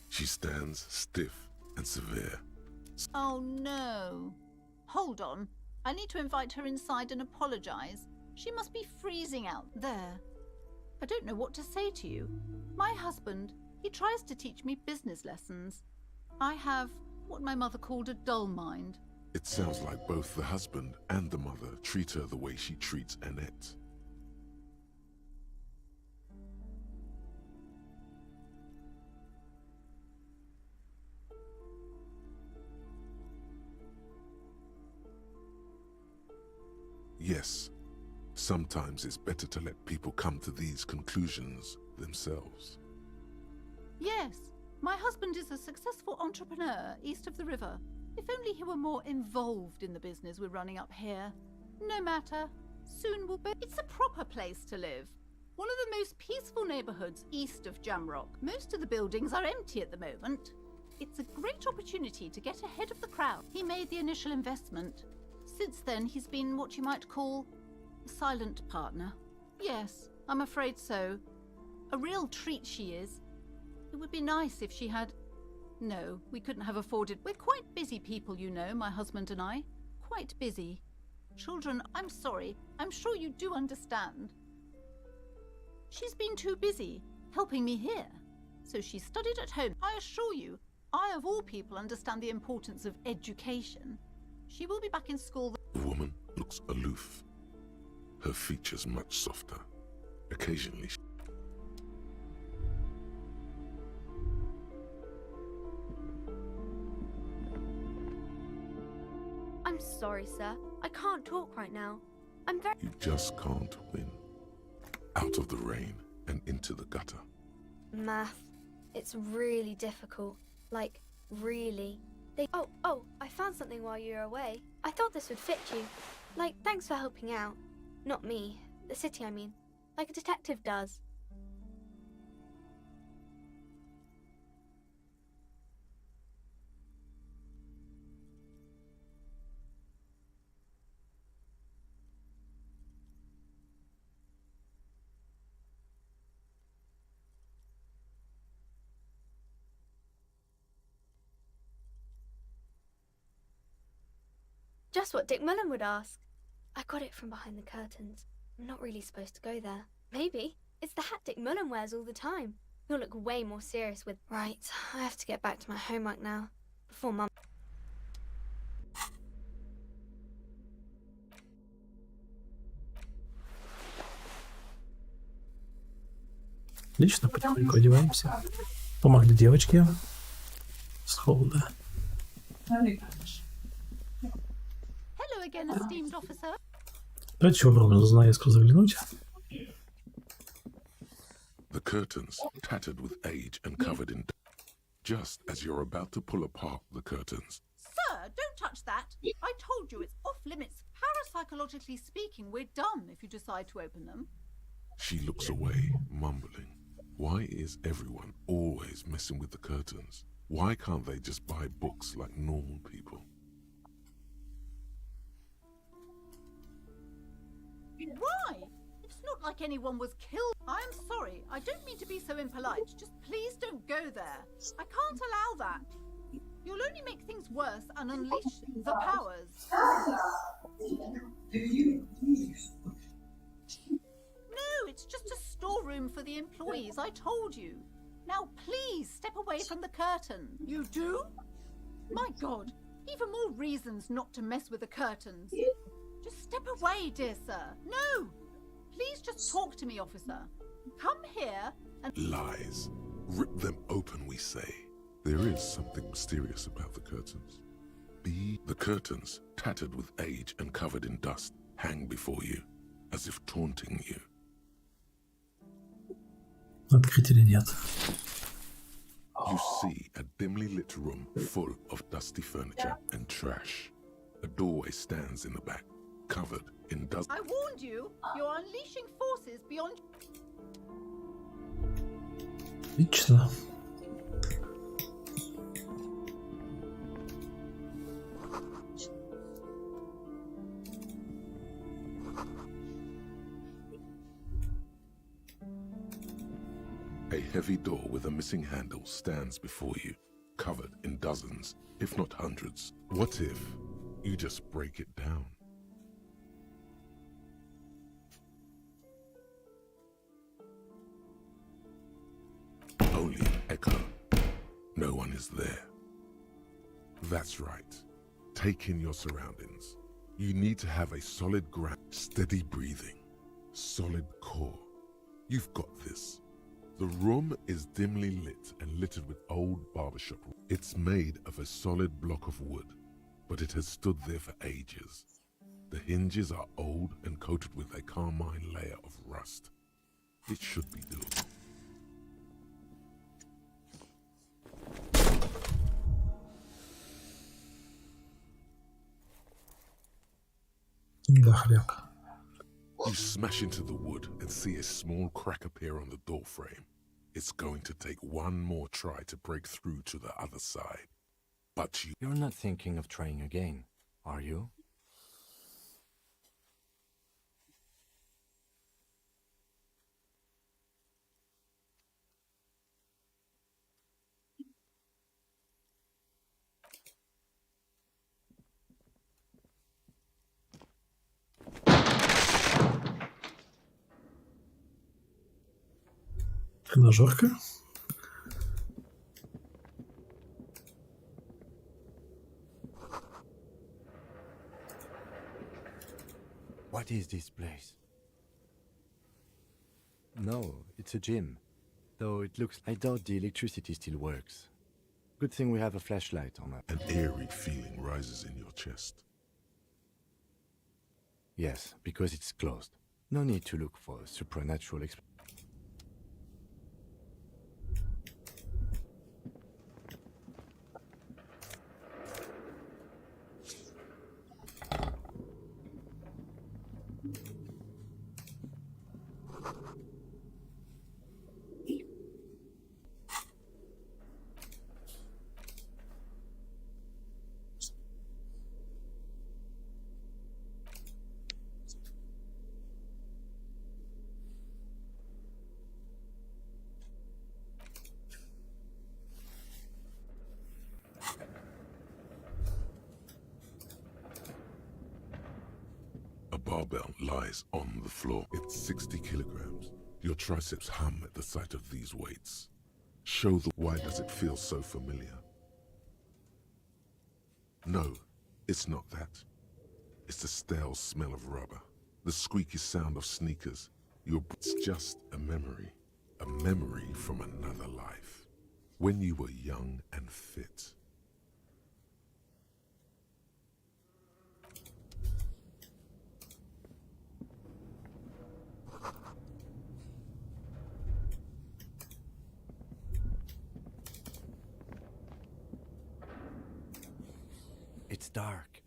Speaker 2: She stands stiff and severe.
Speaker 5: Oh no. Hold on. I need to invite her inside and apologize. She must be freezing out there. I don't know what to say to you. My husband, he tries to teach me business lessons. I have what my mother called a dull mind.
Speaker 2: It sounds like both the husband and the mother treat her the way she treats Annette. Yes, sometimes it's better to let people come to these conclusions themselves.
Speaker 12: Yes, my husband is a successful entrepreneur east of the river. If only he were more involved in the business we're running up here. No matter, soon we'll be... It's a proper place to live. One of the most peaceful neighborhoods east of Jamrock. Most of the buildings are empty at the moment. It's a great opportunity to get ahead of the crowd. He made the initial investment. Since then, he's been what you might call a silent partner. Yes, I'm afraid so. A real treat she is. It would be nice if she had... No, we couldn't have afforded... We're quite busy people, you know, my husband and I. Quite busy. Children, I'm sorry. I'm sure you do understand. She's been too busy helping me here. So she studied at home. I assure you, I of all people understand the importance of education. She will be back in school...
Speaker 2: The woman looks aloof. Her features much softer. Occasionally...
Speaker 7: I'm sorry, sir. I can't talk right now. I'm very...
Speaker 2: You just can't win. Out of the rain and into the gutter.
Speaker 7: Math. It's really difficult. Like, really. Oh, I found something while you were away. I thought this would fit you. Like, thanks for helping out. Not me. The city, I mean. Like a detective does. Just what Dick Mullen would ask. I got it from behind the curtains. I'm not really supposed to go there. Maybe. It's the hat Dick Mullen wears all the time. He'll look way more serious with... Right, I have to get back to my homework now. Before Mum...
Speaker 1: Отлично, потихоньку одеваемся. Помогли девочке с холода.
Speaker 12: Hello again, esteemed officer.
Speaker 1: Давайте еще попробуем за занавеску заглянуть.
Speaker 2: The curtains, tattered with age and covered in... Just as you're about to pull apart the curtains.
Speaker 12: Sir, don't touch that. I told you it's off limits. Parapsychologically speaking, we're dumb if you decide to open them.
Speaker 2: She looks away, mumbling. Why is everyone always messing with the curtains? Why can't they just buy books like normal people?
Speaker 12: Why? It's not like anyone was killed. I'm sorry. I don't mean to be so impolite. Just please don't go there. I can't allow that. You'll only make things worse and unleash the powers. No, it's just a storeroom for the employees. I told you. Now please step away from the curtain. You do? My God. Even more reasons not to mess with the curtains. Just step away, dear sir. No! Please just talk to me, officer. Come here and...
Speaker 2: Lies. Rip them open, we say. There is something mysterious about the curtains. The curtains, tattered with age and covered in dust, hang before you, as if taunting you.
Speaker 1: Открыть или нет?
Speaker 2: You see a dimly lit room full of dusty furniture and trash. A doorway stands in the back, covered in dust.
Speaker 12: I warned you, you're unleashing forces beyond...
Speaker 1: Отлично.
Speaker 2: A heavy door with a missing handle stands before you, covered in dozens, if not hundreds. What if you just break it down? Only an echo. No one is there. That's right. Take in your surroundings. You need to have a solid ground, steady breathing, solid core. You've got this. The room is dimly lit and littered with old barbershop. It's made of a solid block of wood, but it has stood there for ages. The hinges are old and coated with a carmine layer of rust. It should be doable. You smash into the wood and see a small crack appear on the door frame. It's going to take one more try to break through to the other side. But
Speaker 3: You're not thinking of trying again, are you?
Speaker 1: Тренажерка.
Speaker 3: What is this place? No, it's a gym. Though it looks... I doubt the electricity still works. Good thing we have a flashlight on it.
Speaker 2: an eerie feeling rises in your chest.
Speaker 3: Yes, because it's closed. No need to look for supernatural
Speaker 2: A barbell lies on the floor. It's 60 kilograms. Your triceps hum at the sight of these weights. Why does it feel so familiar? No, it's not that. It's the stale smell of rubber, the squeaky sound of sneakers. It's just a memory from another life, when you were young and fit.
Speaker 3: It's dark.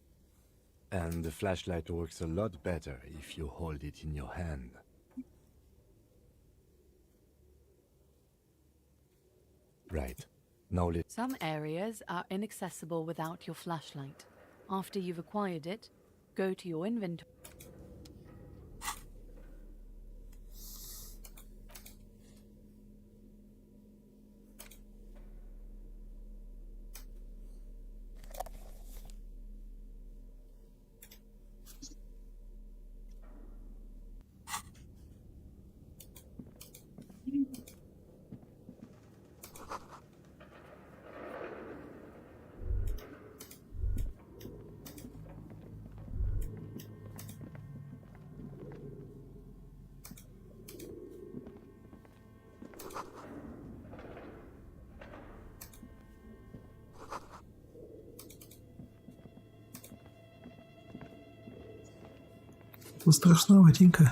Speaker 3: And the flashlight works a lot better if you hold it in your hand. Right. Now let's...
Speaker 11: Some areas are inaccessible without your flashlight. After you've acquired it, go to your inventory.
Speaker 1: Ну, страшноватенько.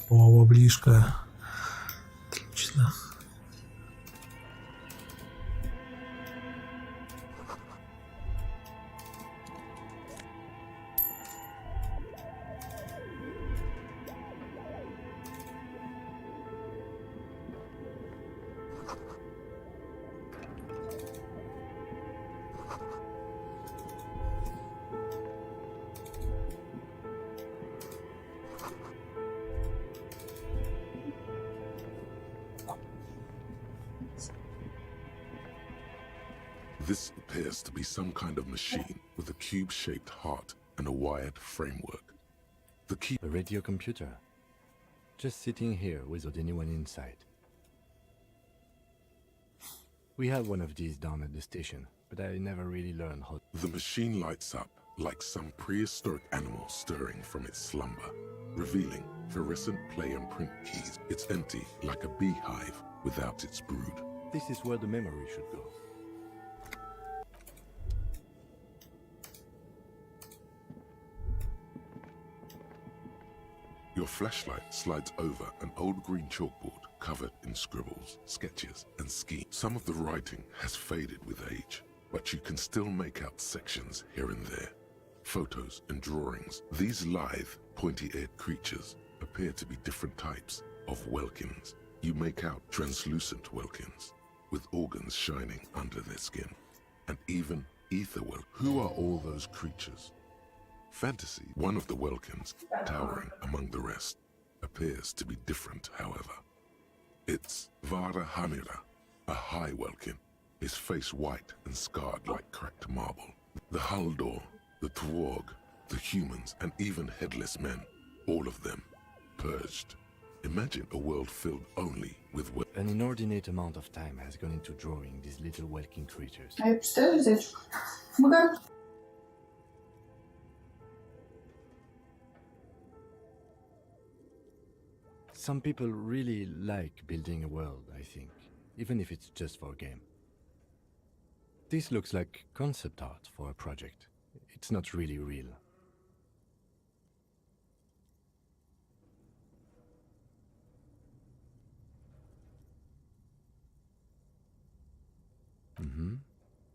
Speaker 1: О, близко. Отлично.
Speaker 2: This appears to be some kind of machine with a cube-shaped heart and a wired framework.
Speaker 3: A radio computer. Just sitting here without anyone inside. We have one of these down at the station, but I never really learned how...
Speaker 2: The machine lights up like some prehistoric animal stirring from its slumber, revealing fluorescent play and print keys. It's empty like a beehive without its brood.
Speaker 3: This is where the memory should go.
Speaker 2: Your flashlight slides over an old green chalkboard covered in scribbles, sketches, and schemes. Some of the writing has faded with age, but you can still make out sections here and there. Photos and drawings. These lithe, pointy-eared creatures appear to be different types of Welkins. You make out translucent Welkins with organs shining under their skin, and even ether Welkins. Who are all those creatures? Fantasy, one of the Welkins, towering among the rest, appears to be different, however. It's Vara Hamira, a high Welkin, his face white and scarred like cracked marble. The Haldor, the Twarg, the humans, and even headless men, all of them, purged. Imagine a world filled only with
Speaker 3: An inordinate amount of time has gone into drawing these little Welkin creatures.
Speaker 6: А я представляю, зайчик. Магазин.
Speaker 3: Some people really like building a world, I think, even if it's just for a game. This looks like concept art for a project. It's not really real.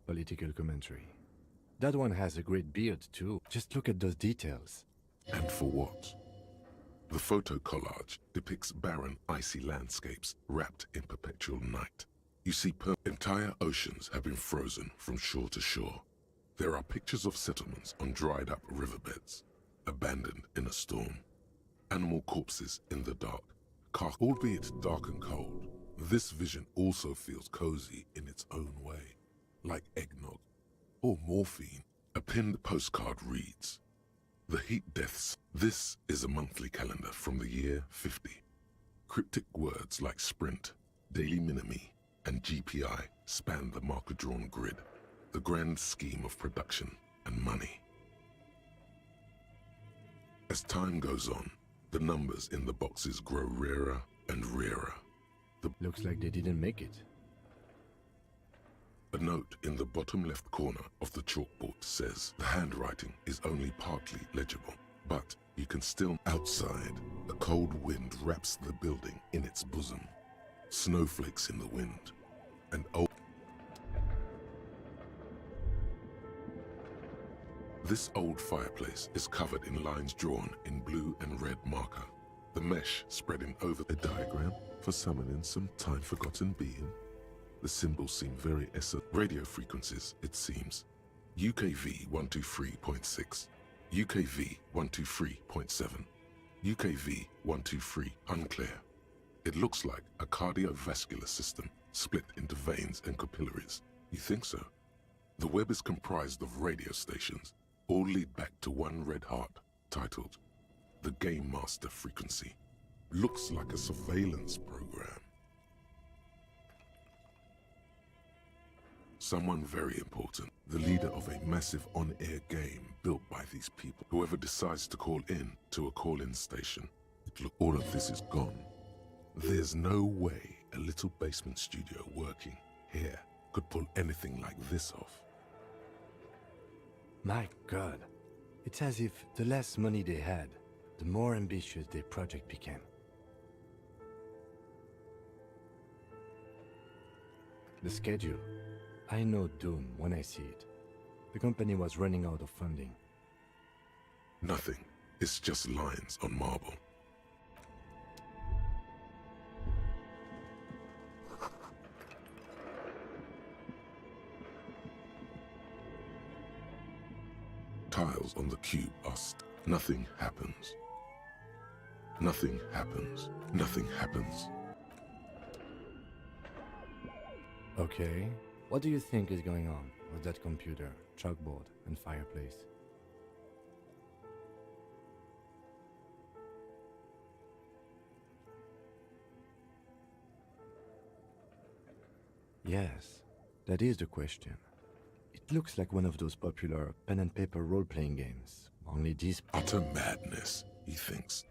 Speaker 3: Political commentary. That one has a great beard too. Just look at those details.
Speaker 2: And for what? The photo collage depicts barren, icy landscapes wrapped in perpetual night. You see entire oceans have been frozen from shore to shore. There are pictures of settlements on dried-up riverbeds, abandoned in a storm. Animal corpses in the dark, albeit dark and cold. This vision also feels cozy in its own way, like eggnog or morphine. A pinned postcard reads, "The heat deaths." This is a monthly calendar from the year 50. Cryptic words like sprint, daily minimi, and GPI span the marker-drawn grid, the grand scheme of production and money. As time goes on, the numbers in the boxes grow rarer and rarer.
Speaker 3: Looks like they didn't make it.
Speaker 2: A note in the bottom left corner of the chalkboard says the handwriting is only partly legible, but you can still. Outside, a cold wind wraps the building in its bosom. Snowflakes in the wind, and this old fireplace is covered in lines drawn in blue and red marker. The mesh spreading over a diagram for summoning some time-forgotten being. The symbols seem very radio frequencies, it seems. UKV 123.6, UKV 123.7, UKV 123, unclear. It looks like a cardiovascular system split into veins and capillaries. You think so? The web is comprised of radio stations, all lead back to one red heart, titled the Game Master Frequency. Looks like a surveillance program. Someone very important, the leader of a massive on-air game built by these people. Whoever decides to call in to a call-in station, all of this is gone. There's no way a little basement studio working here could pull anything like this off.
Speaker 3: My God, it's as if the less money they had, the more ambitious their project became. The schedule. I know doom when I see it. The company was running out of funding.
Speaker 2: Nothing. It's just lines on marble. Tiles on the cube are nothing happens. Nothing happens. Nothing happens.
Speaker 3: Okay. What do you think is going on with that computer, chalkboard, and fireplace? Yes, that is the question. It looks like one of those popular pen and paper role-playing games, only this...
Speaker 2: Utter madness, he thinks.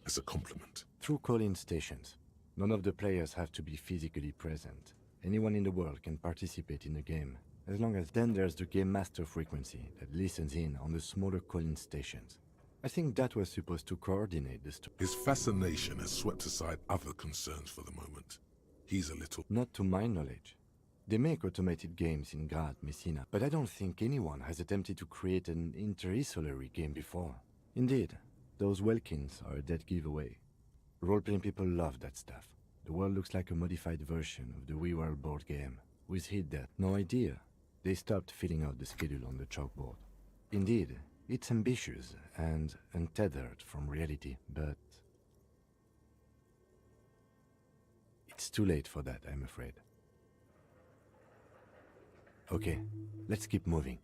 Speaker 2: as a compliment.
Speaker 3: Through call-in stations. None of the players have to be physically present. Anyone in the world can participate in the game, as long as then there's the game master frequency that listens in on the smaller call-in stations. I think that was supposed to coordinate the story.
Speaker 2: His fascination has swept aside other concerns for the moment. He's a little...
Speaker 3: Not to my knowledge. They make automated games in Grad, Messina, but I don't think anyone has attempted to create an inter-isolary game before. Indeed, those Welkins are a dead giveaway. Role-playing people love that stuff. The world looks like a modified version of the We World board game, with hit that. No idea. They stopped filling out the schedule on the chalkboard. Indeed, it's ambitious and untethered from reality, but... it's too late for that, I'm afraid. Okay, let's keep moving.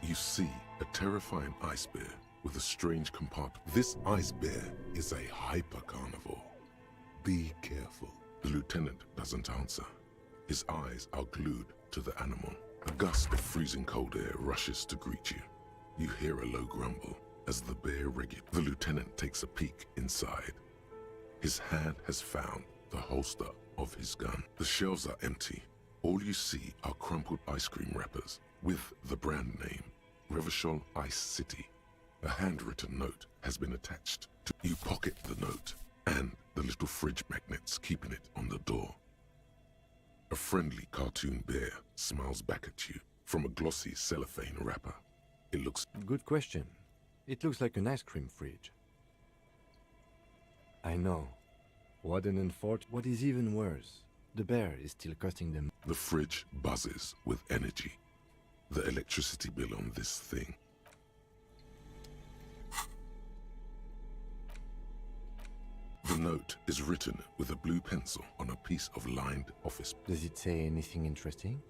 Speaker 2: You see a terrifying ice bear with a strange compartment. This ice bear is a hyper carnivore. Be careful. The lieutenant doesn't answer. His eyes are glued to the animal. A gust of freezing cold air rushes to greet you. You hear a low grumble as the bear regulates. The lieutenant takes a peek inside. His hand has found the holster of his gun. The shelves are empty. All you see are crumpled ice cream wrappers with the brand name, Revachol Ice City. A handwritten note has been attached. You pocket the note and the little fridge magnets keeping it on the door. A friendly cartoon bear smiles back at you from a glossy cellophane wrapper. It looks...
Speaker 3: Good question. It looks like an ice cream fridge. I know. What an unfortunate... What is even worse, the bear is still costing them...
Speaker 2: The fridge buzzes with energy. The electricity bill on this thing. The note is written with a blue pencil on a piece of lined office.
Speaker 3: Does it say anything interesting?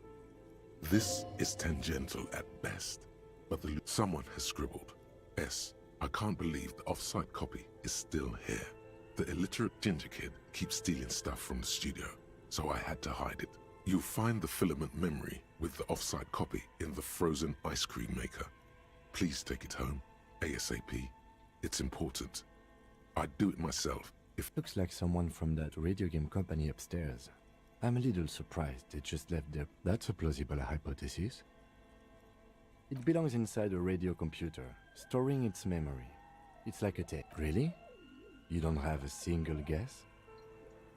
Speaker 2: This is tangential at best, but someone has scribbled, S. I can't believe the off-site copy is still here. The illiterate ginger kid keeps stealing stuff from the studio, so I had to hide it. You'll find the filament memory with the off-site copy in the frozen ice cream maker. Please take it home, ASAP. It's important. I'd do it myself.
Speaker 3: Looks like someone from that radio game company upstairs. I'm a little surprised they just left there. That's a plausible hypothesis. It belongs inside a radio computer, storing its memory. It's like a tape. Really? You don't have a single guess?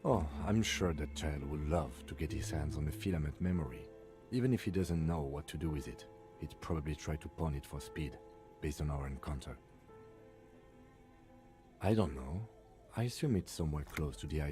Speaker 3: Oh, I'm sure that child would love to get his hands on a filament memory. Even if he doesn't know what to do with it, he'd probably try to pawn it for speed, based on our encounter. I don't know. I assume it's somewhere close to the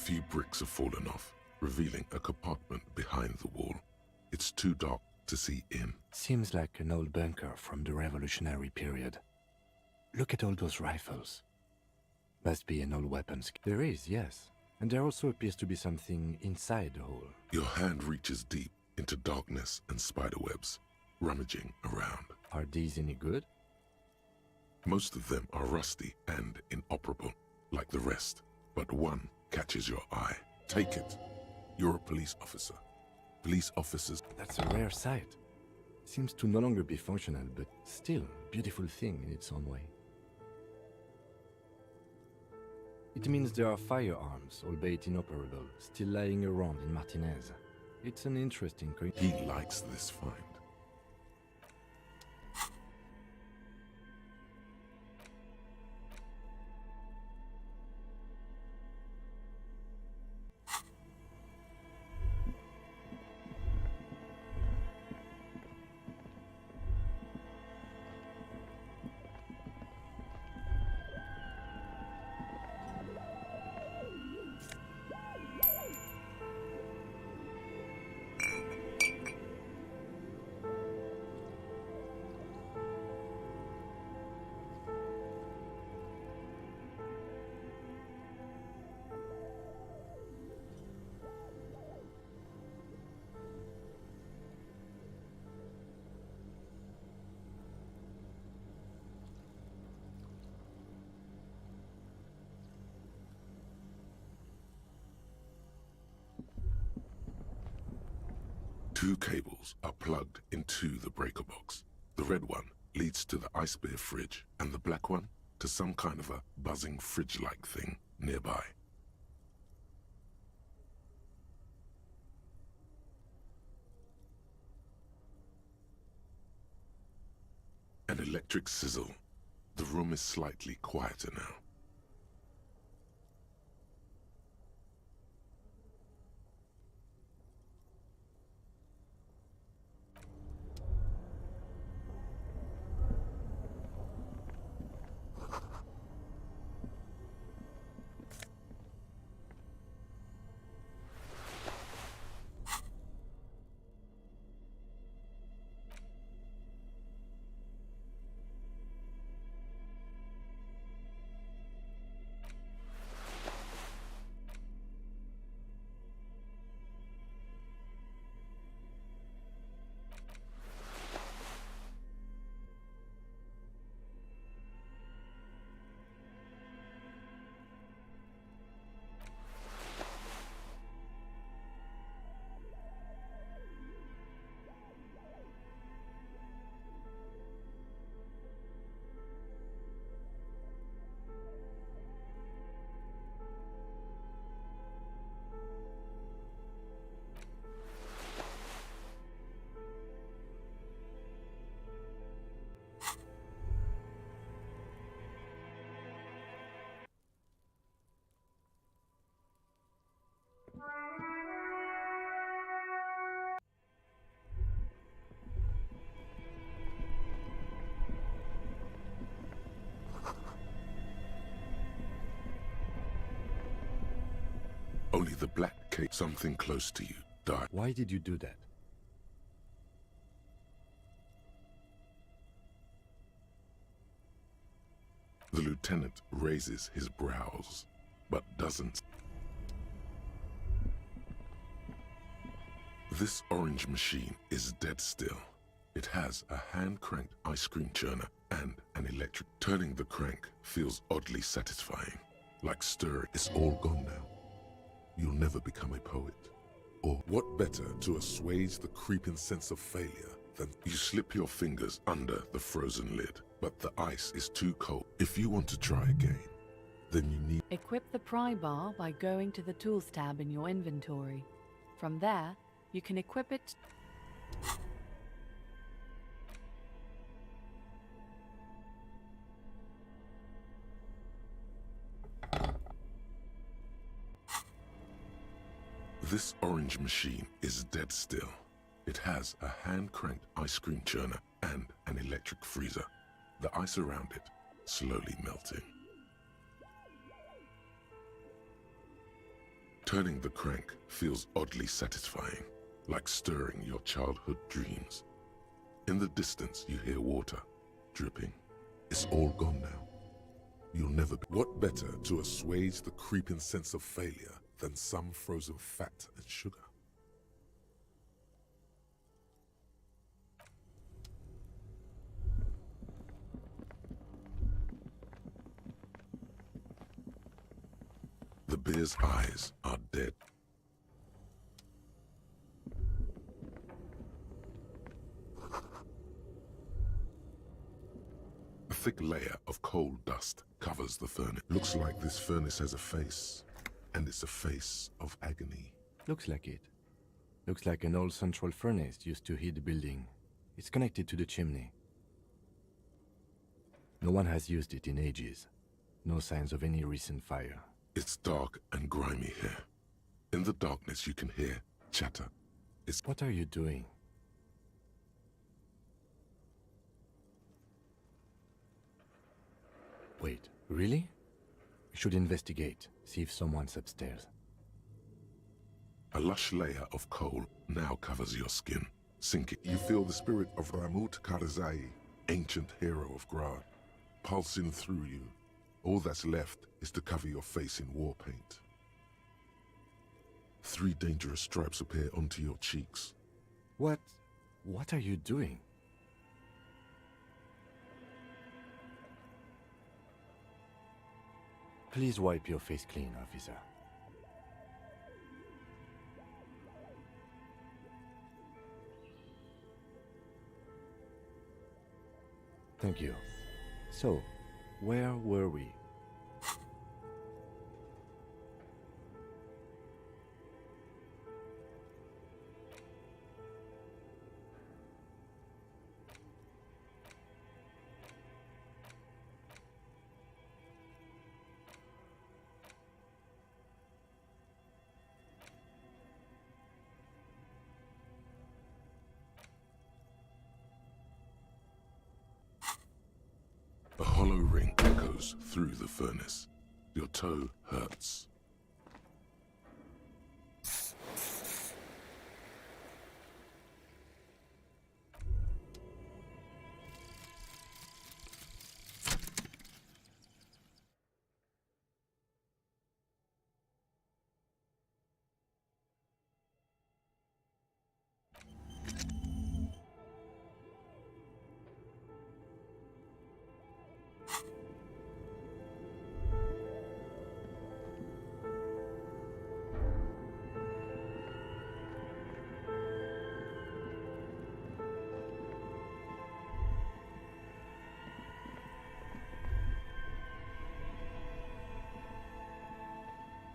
Speaker 2: few bricks have fallen off, revealing a compartment behind the wall. It's too dark to see in.
Speaker 3: Seems like an old bunker from the revolutionary period. Look at all those rifles. Must be an old weapons. There is, yes. And there also appears to be something inside the hole.
Speaker 2: Your hand reaches deep into darkness and spiderwebs, rummaging around.
Speaker 3: Are these any good?
Speaker 2: Most of them are rusty and inoperable, like the rest. But one catches your eye. Take it. You're a police officer. Police officers...
Speaker 3: That's a rare sight. Seems to no longer be functional, but still beautiful thing in its own way. It means there are firearms, albeit inoperable, still lying around in Martinez. It's an interesting coincidence.
Speaker 2: He likes this find. Two cables are plugged into the breaker box. The red one leads to the ice beer fridge, and the black one to some kind of a buzzing fridge-like thing nearby. An electric sizzle. The room is slightly quieter now. Only the black cake, something close to you, died.
Speaker 3: Why did you do that?
Speaker 2: The lieutenant raises his brows, but doesn't. This orange machine is dead still. It has a hand-cranked ice cream churner and an electric. Turning the crank feels oddly satisfying, like stir. It's all gone now. You'll never become a poet. Or what better to assuage the creeping sense of failure than you slip your fingers under the frozen lid, but the ice is too cold. If you want to try again, then you need...
Speaker 11: Equip the pry bar by going to the Tools tab in your inventory. From there, you can equip it...
Speaker 2: This orange machine is dead still. It has a hand-cranked ice cream churner and an electric freezer. The ice around it slowly melting. Turning the crank feels oddly satisfying, like stirring your childhood dreams. In the distance, you hear water dripping. It's all gone now. You'll never be. What better to assuage the creeping sense of failure than some frozen fat and sugar? The bear's eyes are dead. A thick layer of coal dust covers the furnace. Looks like this furnace has a face, and it's a face of agony.
Speaker 3: Looks like it. Looks like an old central furnace used to heat the building. It's connected to the chimney. No one has used it in ages. No signs of any recent fire.
Speaker 2: It's dark and grimy here. In the darkness you can hear chatter.
Speaker 3: What are you doing? Wait, really? We should investigate, see if someone's upstairs.
Speaker 2: A lush layer of coal now covers your skin. Sink it. You feel the spirit of Ramut Karzai, ancient hero of Grad, pulsing through you. All that's left is to cover your face in war paint. 3 dangerous stripes appear onto your cheeks.
Speaker 3: What are you doing? Please wipe your face clean, officer. Thank you. So, where were we?
Speaker 2: A hollow ring echoes through the furnace. Your toe hurts.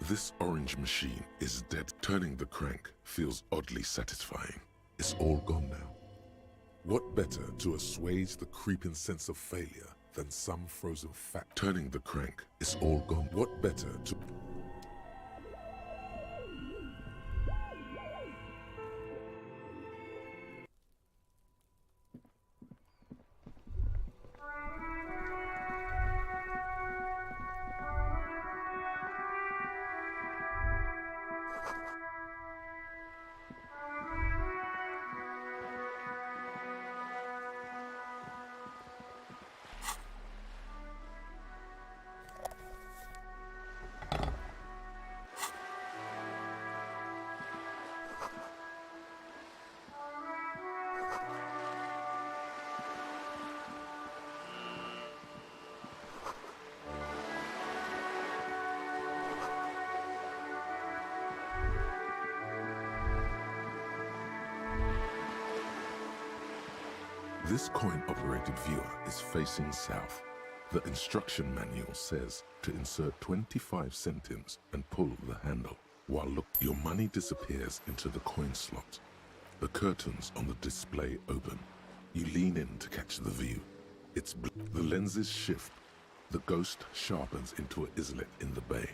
Speaker 2: This orange machine is dead. Turning the crank feels oddly satisfying. It's all gone now. What better to assuage the creeping sense of failure than some frozen fat? Turning the crank is all gone. What better to... This coin-operated viewer is facing south. The instruction manual says to insert 25 centimes and pull the handle. While your money disappears into the coin slot. The curtains on the display open. You lean in to catch the view. The lenses shift. The ghost sharpens into an islet in the bay.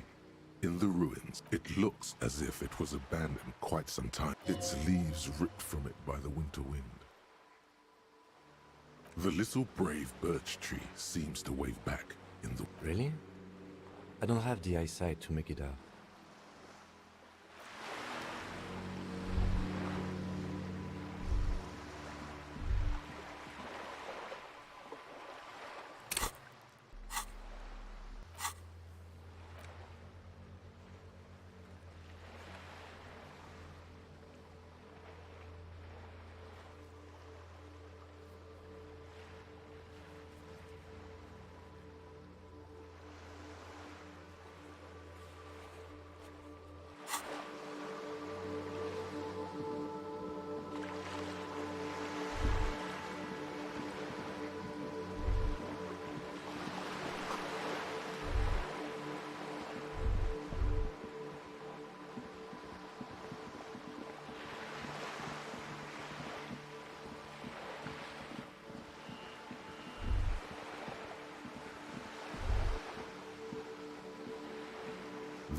Speaker 2: In the ruins, it looks as if it was abandoned quite some time. Its leaves ripped from it by the winter wind. The little brave birch tree seems to wave back in the...
Speaker 3: Really? I don't have the eyesight to make it out.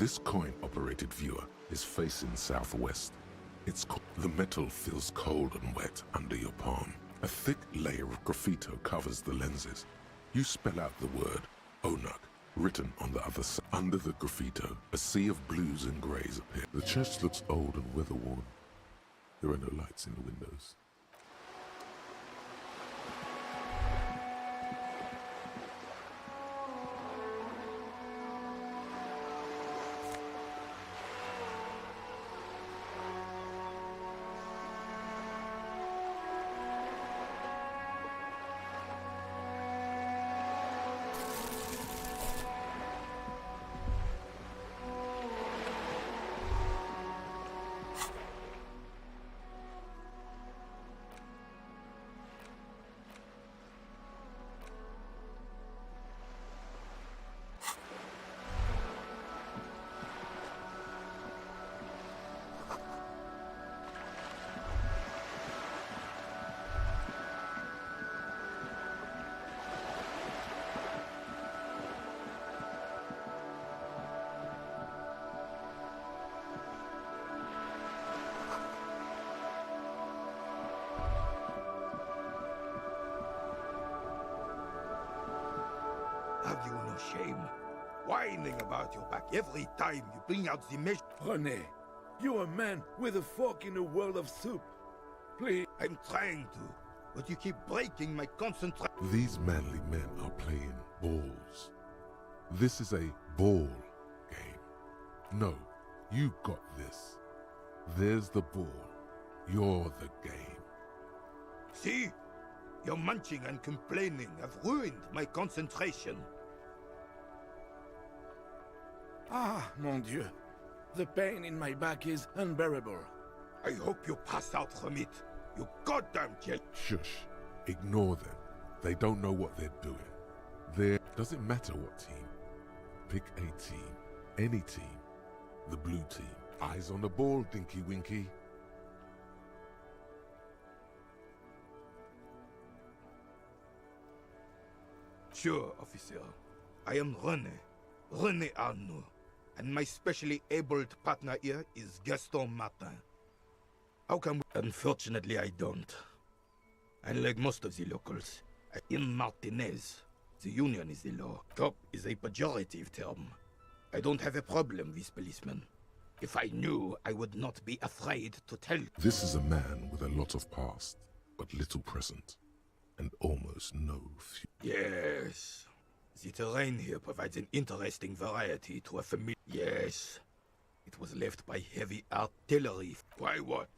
Speaker 2: This coin-operated viewer is facing southwest. The metal feels cold and wet under your palm. A thick layer of graffito covers the lenses. You spell out the word Onuk, written on the other side. Under the graffito, a sea of blues and greys appear. The church looks old and weather-worn. There are no lights in the windows.
Speaker 13: Have you no shame? Whining about your back every time you bring out the measure.
Speaker 14: René, you're a man with a fork in a world of soup. Please.
Speaker 13: I'm trying to, but you keep breaking my concentration.
Speaker 2: These manly men are playing balls. This is a ball game. No, you got this. There's the ball. You're the game.
Speaker 13: See? Your munching and complaining have ruined my concentration.
Speaker 14: Ah, mon Dieu. The pain in my back is unbearable.
Speaker 13: I hope you pass out from it. You goddamn kill.
Speaker 2: Shush. Ignore them. They don't know what they're doing. Doesn't matter what team. Pick a team. Any team. The blue team. Eyes on the ball, Dinky Winky.
Speaker 13: Sure, officer. I am René Arnaud, and my specially abled partner here is Gaston Martin. How come we... Unfortunately, I don't. Unlike most of the locals, in Martinez, the union is the law. Cop is a pejorative term. I don't have a problem with policemen. If I knew, I would not be afraid to tell.
Speaker 2: This is a man with a lot of past, but little present, and almost no future.
Speaker 13: Yes. The terrain here provides an interesting variety to a familiar... Yes. It was left by heavy artillery. Why what?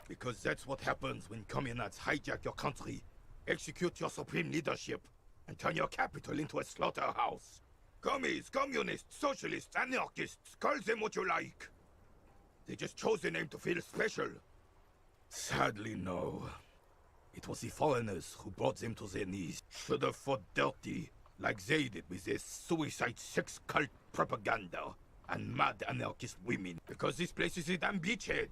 Speaker 13: Because that's what happens when communists hijack your country, execute your supreme leadership, and turn your capital into a slaughterhouse. Commies, communists, socialists, anarchists, call them what you like. They just chose the name to feel special. Sadly, no. It was the foreigners who brought them to their knees. Should have fought dirty, like they did with their suicide sex cult propaganda and mad anarchist women. Because this place is a damn beachhead.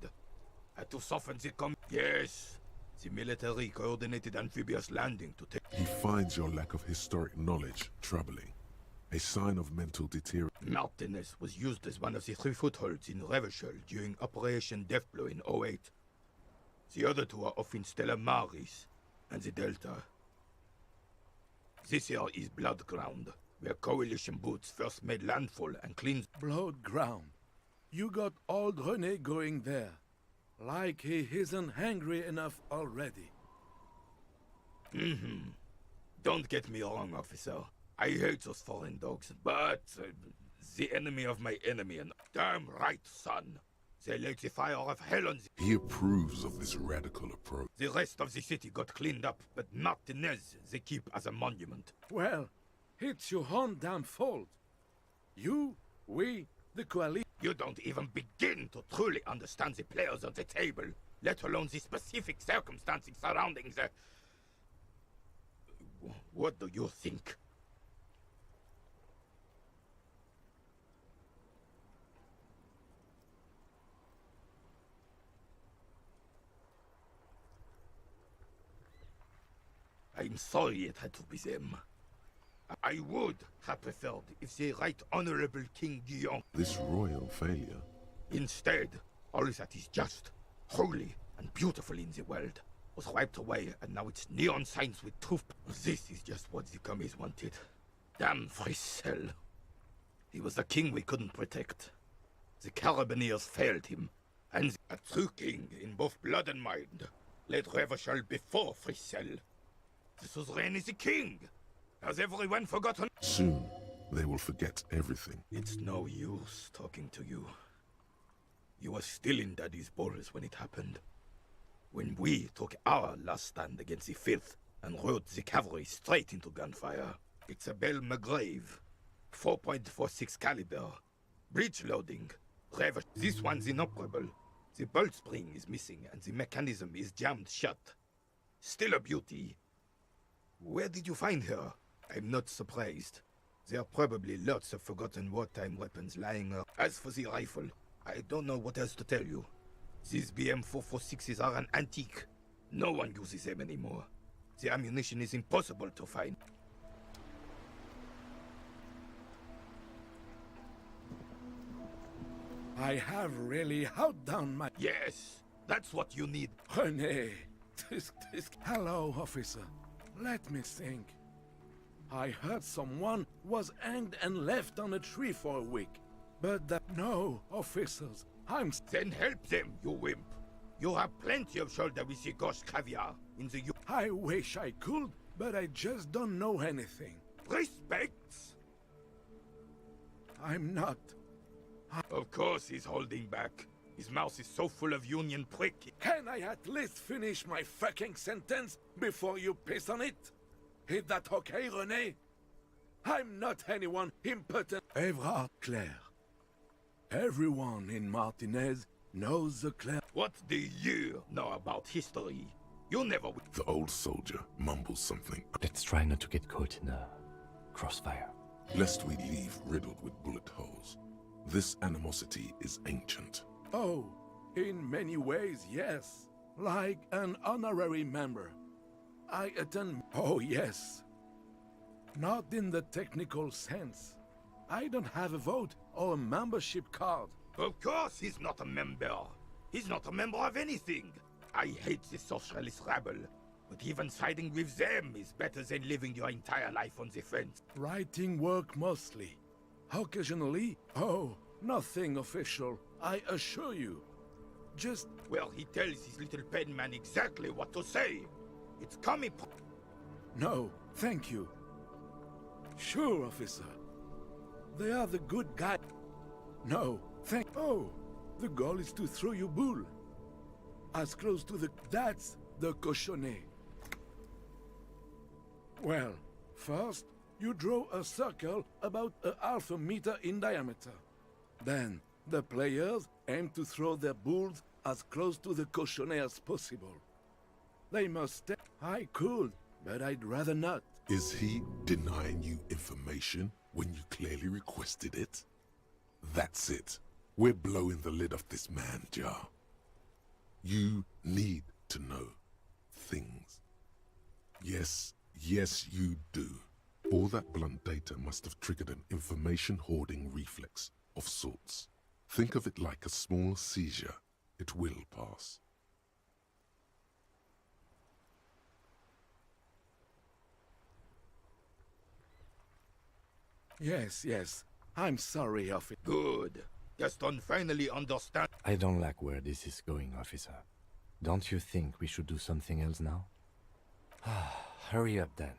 Speaker 13: Had to soften the Yes, the military coordinated amphibious landing to take...
Speaker 2: He finds your lack of historic knowledge troubling. A sign of mental deterioration.
Speaker 13: Martinez was used as one of the 3 footholds in Revachol during Operation Deathblow in 08. The other 2 are off in Stella Maris and the Delta. This here is Blood Ground, where coalition boots first made landfall and cleansed...
Speaker 14: Blood Ground? You got old René going there. Like he isn't hungry enough already.
Speaker 13: Don't get me wrong, officer. I hate those foreign dogs, but the enemy of my enemy, and damn right, son. They light the fire of hell on the...
Speaker 2: He approves of this radical approach.
Speaker 13: The rest of the city got cleaned up, but Martinez they keep as a monument.
Speaker 14: Well, it's your own damn fault. You, we, the coalition...
Speaker 13: You don't even begin to truly understand the players on the table, let alone the specific circumstances surrounding the... What do you think? I'm sorry it had to be them. I would have preferred if the right honorable King Guillaume.
Speaker 2: This royal failure.
Speaker 13: Instead, all that is just, holy, and beautiful in the world was wiped away, and now it's neon signs with truth. This is just what the commies wanted. Damn Frissel. He was the king we couldn't protect. The Carabineers failed him, and a true king in both blood and mind led Revachol before Frissel. The suzerain is the king. Has everyone forgotten?
Speaker 2: Soon, they will forget everything.
Speaker 13: It's no use talking to you. You were still in Daddy's balls when it happened. When we took our last stand against the filth and rode the cavalry straight into gunfire. It's a Bell McGrave, 4.46 caliber, breech loading. This one's inoperable. The bolt spring is missing and the mechanism is jammed shut. Still a beauty. Where did you find her? I'm not surprised. There are probably lots of forgotten wartime weapons lying around. As for the rifle, I don't know what else to tell you. These BM-446s are an antique. No one uses them anymore. The ammunition is impossible to find.
Speaker 14: I have really outdone my...
Speaker 13: Yes, that's what you need.
Speaker 14: René, Hello, officer. Let me think. I heard someone was hanged and left on a tree for a week. But that... No, officers.
Speaker 13: Then help them, you wimp. You have plenty of shoulder with the ghost caviar in the...
Speaker 14: I wish I could, but I just don't know anything.
Speaker 13: Respect?
Speaker 14: I'm not.
Speaker 13: Of course he's holding back. His mouth is so full of union prick.
Speaker 14: Can I at least finish my fucking sentence before you piss on it? Is that okay, René? I'm not anyone impotent. Evra Claire. Everyone in Martinez knows the Claire.
Speaker 13: What do you know about history? You never...
Speaker 2: The old soldier mumbles something.
Speaker 3: Let's try not to get caught in a crossfire.
Speaker 2: Lest we leave riddled with bullet holes. This animosity is ancient.
Speaker 14: Oh, in many ways, yes. Like an honorary member. I attend... Oh, yes. Not in the technical sense. I don't have a vote or a membership card.
Speaker 13: Of course he's not a member. He's not a member of anything. I hate the socialist rabble. But even siding with them is better than living your entire life on the fence.
Speaker 14: Writing work mostly. Occasionally, oh, nothing official, I assure you. Just...
Speaker 13: Well, he tells his little pen man exactly what to say. It's coming...
Speaker 14: No, thank you. Sure, officer. They are the good guy. No, thank... Oh, the goal is to throw you bull. As close to the... That's the cochonnet. Well, first, you draw a circle about ½ meter in diameter. Then, the players aim to throw their bulls as close to the cochonnet as possible. They must stay... I could, but I'd rather not.
Speaker 2: Is he denying you information when you clearly requested it? That's it. We're blowing the lid off this man jar. You need to know things. Yes, you do. All that blunt data must have triggered an information hoarding reflex of sorts. Think of it like a small seizure. It will pass.
Speaker 14: Yes. I'm sorry, officer.
Speaker 13: Good. Gaston finally understand.
Speaker 3: I don't like where this is going, officer. Don't you think we should do something else now? Hurry up, then.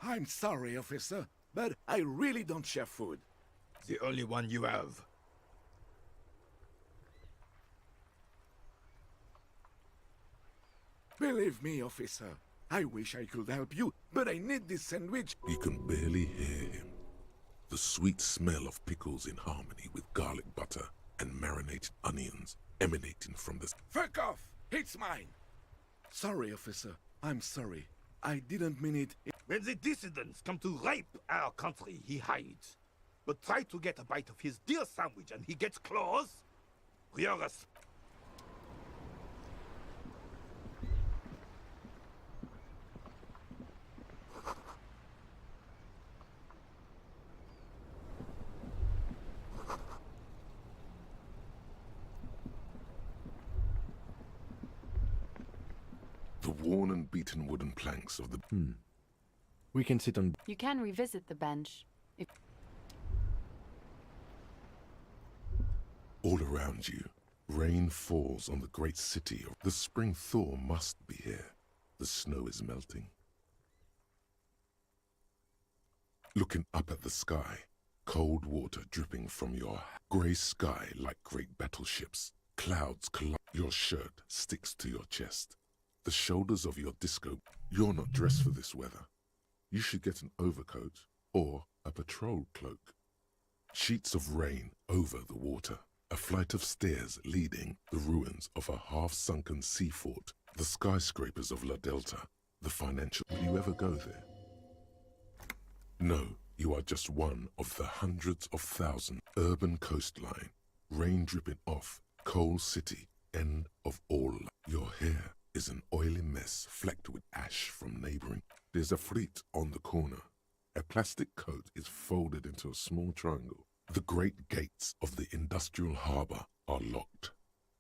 Speaker 14: I'm sorry, officer, but I really don't share food.
Speaker 13: The only one you have.
Speaker 14: Believe me, officer. I wish I could help you, but I need this sandwich.
Speaker 2: You can barely hear him. The sweet smell of pickles in harmony with garlic butter and marinated onions emanating from the...
Speaker 14: Fuck off! It's mine! Sorry, officer. I'm sorry. I didn't mean it.
Speaker 13: When the dissidents come to rape our country, he hides. But try to get a bite of his dear sandwich and he gets claws. You're a...
Speaker 2: The worn and beaten wooden planks of the...
Speaker 3: We can sit on...
Speaker 11: You can revisit the bench. If
Speaker 2: All around you, rain falls on the great city. The spring thaw must be here. The snow is melting. Looking up at the sky, cold water dripping from your grey sky like great battleships. Clouds collide. Your shirt sticks to your chest. The shoulders of your disco. You're not dressed for this weather. You should get an overcoat or a patrol cloak. Sheets of rain over the water. A flight of stairs leading the ruins of a half-sunken sea fort. The skyscrapers of La Delta. The financial... Will you ever go there? No, you are just one of the hundreds of thousands. Urban coastline. Rain dripping off. Coal city. End of all. Your hair is an oily mess flecked with ash from neighboring. There's a fleet on the corner. A plastic coat is folded into a small triangle. The great gates of the industrial harbour are locked.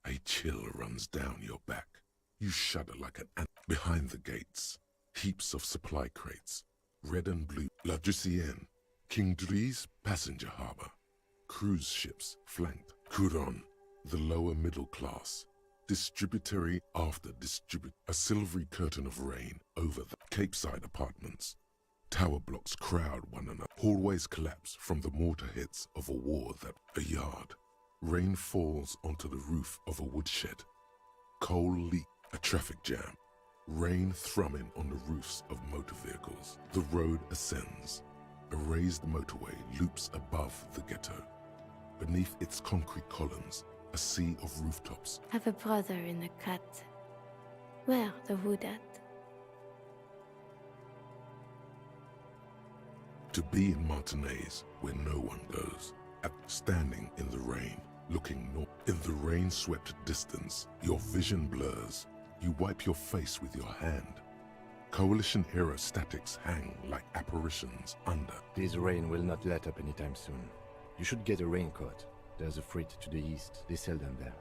Speaker 2: A chill runs down your back. You shudder like an ant. Behind the gates, heaps of supply crates. Red and blue. La Drusienne. King Dries passenger harbour. Cruise ships flanked. Couron. The lower middle class. Distributary after distribute. A silvery curtain of rain over the Capeside apartments. Tower blocks crowd one another. Hallways collapse from the mortar hits of a war that... A yard. Rain falls onto the roof of a woodshed. Coal leak. A traffic jam. Rain thrumming on the roofs of motor vehicles. The road ascends. A raised motorway loops above the ghetto. Beneath its concrete columns, a sea of rooftops.
Speaker 15: Have a brother in the cut. Where the wood at?
Speaker 2: To be in Martinez, where no one goes, standing in the rain, looking north. In the rain-swept distance, your vision blurs. You wipe your face with your hand. Coalition-era statics hang like apparitions under.
Speaker 3: This rain will not let up anytime soon. You should get a raincoat. There's a freight to the east. They sell them there.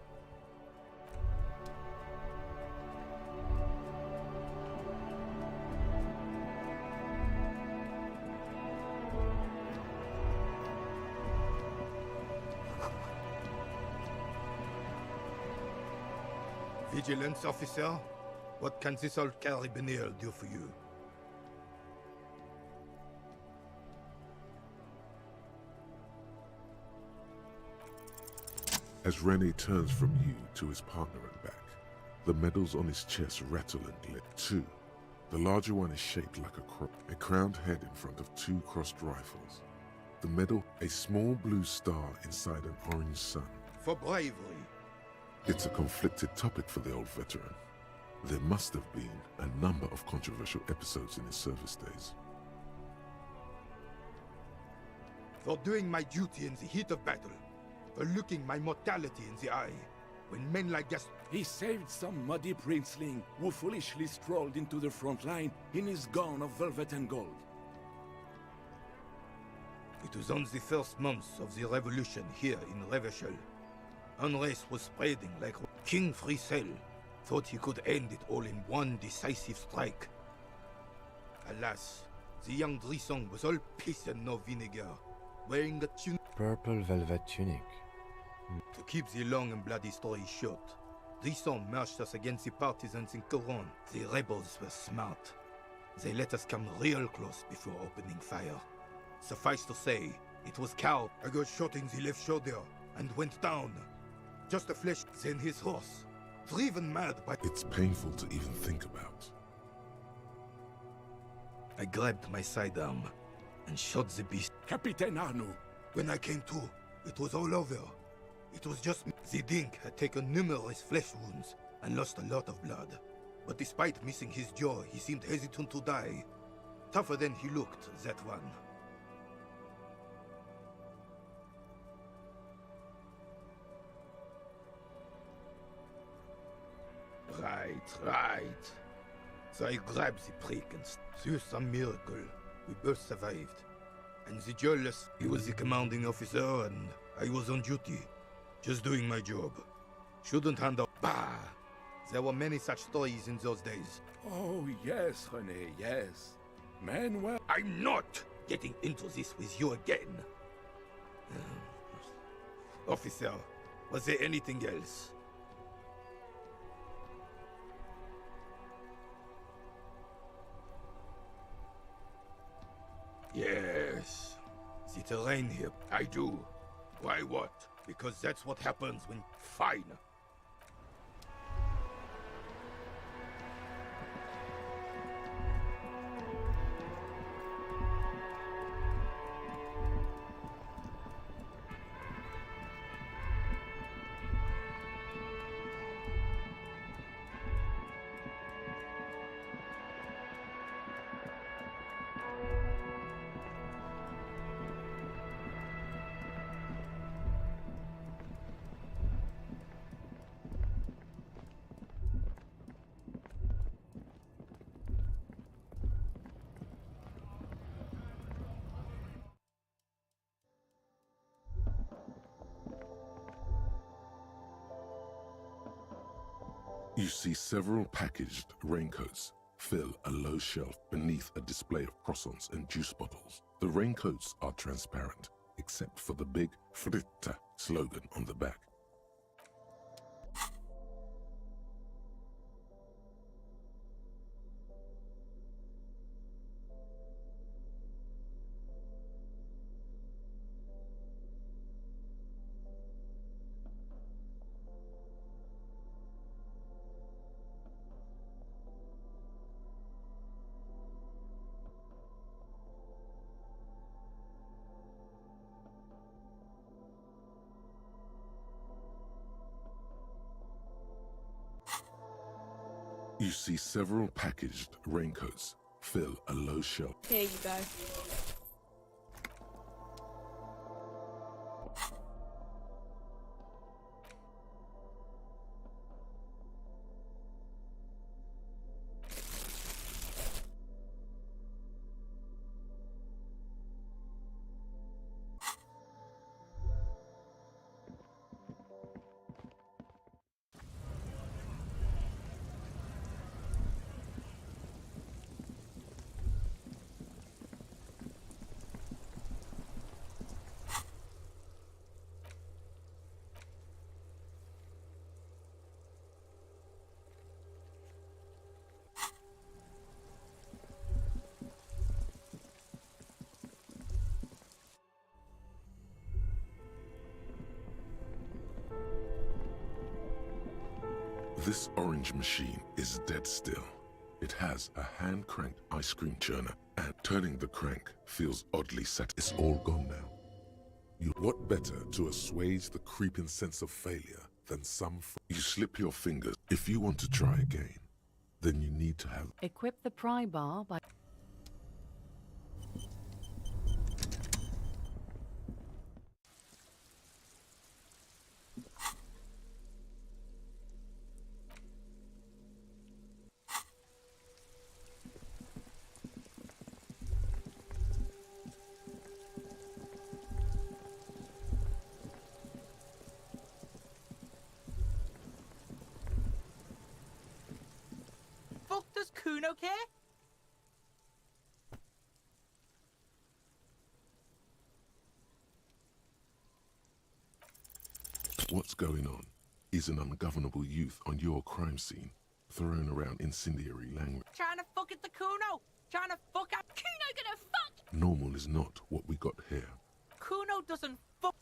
Speaker 13: Vigilance officer, what can this old carabinier do for you?
Speaker 2: As Rene turns from you to his partner and back, the medals on his chest rattle and glint. Two. The larger one is shaped like a crowned head in front of two crossed rifles. The medal, a small blue star inside an orange sun.
Speaker 13: For bravery.
Speaker 2: It's a conflicted topic for the old veteran. There must have been a number of controversial episodes in his service days.
Speaker 13: For doing my duty in the heat of battle. For looking my mortality in the eye, when men like us...
Speaker 14: He saved some muddy princeling who foolishly strolled into the front line in his gown of velvet and gold.
Speaker 13: It was on the first months of the revolution here in Revachol. Unrest was spreading like... King Frisel thought he could end it all in one decisive strike. Alas, the young Drisson was all piss and no vinegar, wearing a tunic...
Speaker 3: Purple velvet tunic.
Speaker 13: To keep the long and bloody story short, Drisson marched us against the partisans in Coron. The rebels were smart. They let us come real close before opening fire. Suffice to say, it was cowed. I got shot in the left shoulder and went down. Just a flash, then his horse, driven mad by...
Speaker 2: It's painful to even think about.
Speaker 13: I grabbed my sidearm and shot the beast.
Speaker 14: Captain Arnoux.
Speaker 13: When I came to, it was all over. It was just me. The Dink had taken numerous flesh wounds and lost a lot of blood. But despite missing his jaw, he seemed hesitant to die. Tougher than he looked, that one. Right. So I grabbed the prick and through some miracle, we both survived. And the jealous, he was the commanding officer and I was on duty. Just doing my job. Shouldn't hand up. Bah! There were many such stories in those days.
Speaker 14: Oh, yes, René, yes. Men were...
Speaker 13: I'm not getting into this with you again. Officer, was there anything else? Yes. The terrain here. I do. Why what? Because that's what happens when... Fine.
Speaker 2: You see several packaged raincoats fill a low shelf beneath a display of croissants and juice bottles. The raincoats are transparent, except for the big Fritta slogan on the back. You see several packaged raincoats fill a low shelf.
Speaker 6: Here you go.
Speaker 2: This orange machine is dead still. It has a hand-cranked ice cream churner, and turning the crank feels oddly set. It's all gone now. What better to assuage the creeping sense of failure than you slip your fingers. If you want to try again, then you need to have...
Speaker 11: Equip the pry bar by...
Speaker 10: Does Kuno care?
Speaker 2: What's going on is an ungovernable youth on your crime scene, throwing around incendiary language.
Speaker 10: Trying to fuck at the Kuno? Trying to fuck at Kuno gonna fuck?
Speaker 2: Normal is not what we got here.
Speaker 10: Kuno doesn't fuck.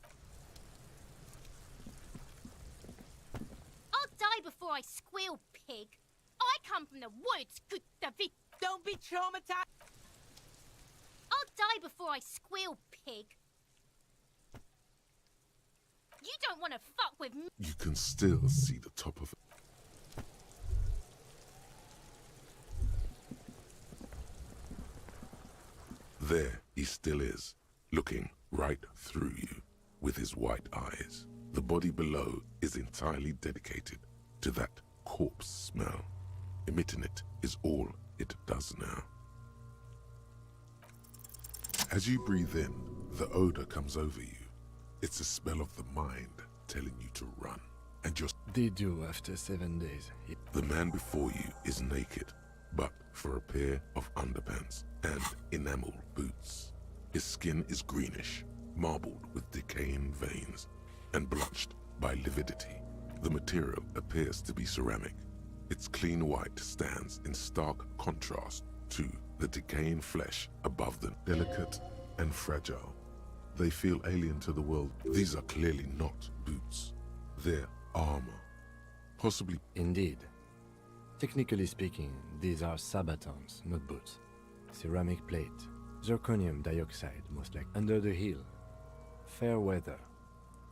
Speaker 16: I'll die before I squeal, pig. I come from the woods, good David.
Speaker 10: Don't be traumatized.
Speaker 16: I'll die before I squeal, pig. You don't want to fuck with me.
Speaker 2: You can still see the top of it. There he still is, looking right through you with his white eyes. The body below is entirely dedicated to that corpse smell. Emitting it is all it does now. As you breathe in, the odor comes over you. It's a smell of the mind telling you to run. and just
Speaker 3: They do after 7 days.
Speaker 2: the man before you is naked, but for a pair of underpants and enamel boots. His skin is greenish, marbled with decaying veins, and blotched by lividity. The material appears to be ceramic. Its clean white stands in stark contrast to the decaying flesh above them, delicate and fragile. They feel alien to the world. These are clearly not boots. They're armor. Possibly.
Speaker 3: Indeed. Technically speaking, these are sabatons, not boots. Ceramic plate. Zirconium dioxide, most like. Under the heel. Fair weather.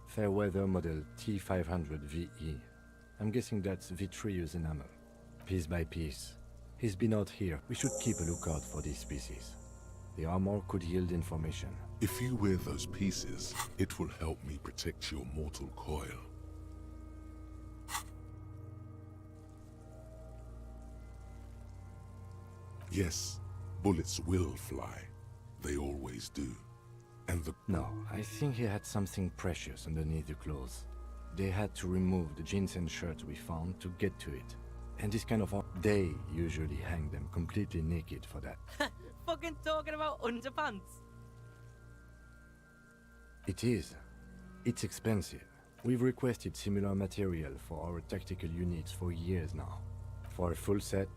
Speaker 3: Fair weather model T500 VE. I'm guessing that's vitreous enamel. Piece by piece. He's been out here. We should keep a lookout for these species. The armor could yield information.
Speaker 2: If you wear those pieces, it will help me protect your mortal coil. Yes, bullets will fly. They always do. And the...
Speaker 3: No, I think he had something precious underneath the clothes. They had to remove the jeans and shirt we found to get to it. And this kind of... They usually hang them completely naked for that.
Speaker 10: Fucking talking about underpants.
Speaker 3: It is. It's expensive. We've requested similar material for our tactical units for years now. For a full set,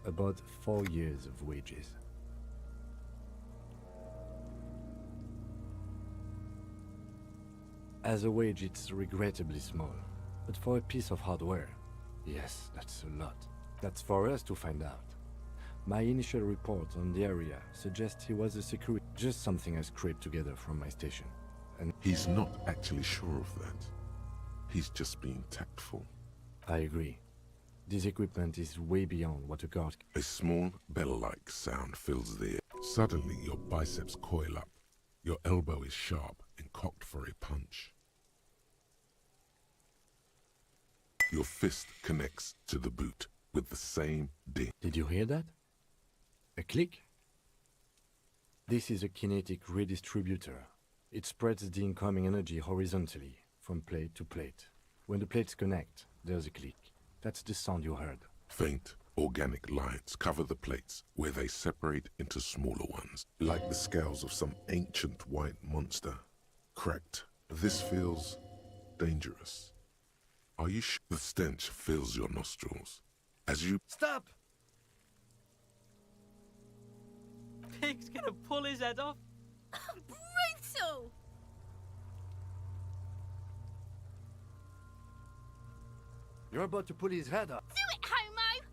Speaker 3: about 4 years of wages. As a wage, it's regrettably small. But for a piece of hardware, yes, that's a lot. That's for us to find out. My initial report on the area suggests he was a security... Just something I scraped together from my station. And
Speaker 2: he's not actually sure of that. He's just being tactful.
Speaker 3: I agree. This equipment is way beyond what a guard...
Speaker 2: A small bell-like sound fills the air. Suddenly, your biceps coil up. Your elbow is sharp and cocked for a punch. Your fist connects to the boot with the same ding.
Speaker 3: Did you hear that? A click? This is a kinetic redistributor. It spreads the incoming energy horizontally, from plate to plate. When the plates connect, there's a click. That's the sound you heard.
Speaker 2: Faint, organic lines cover the plates where they separate into smaller ones, like the scales of some ancient white monster. Cracked. This feels dangerous. Are you sure? The stench fills your nostrils. As you...
Speaker 10: Stop! Pig's gonna pull his head off.
Speaker 16: Brutal!
Speaker 3: You're about to pull his head off.
Speaker 16: Do it, homo!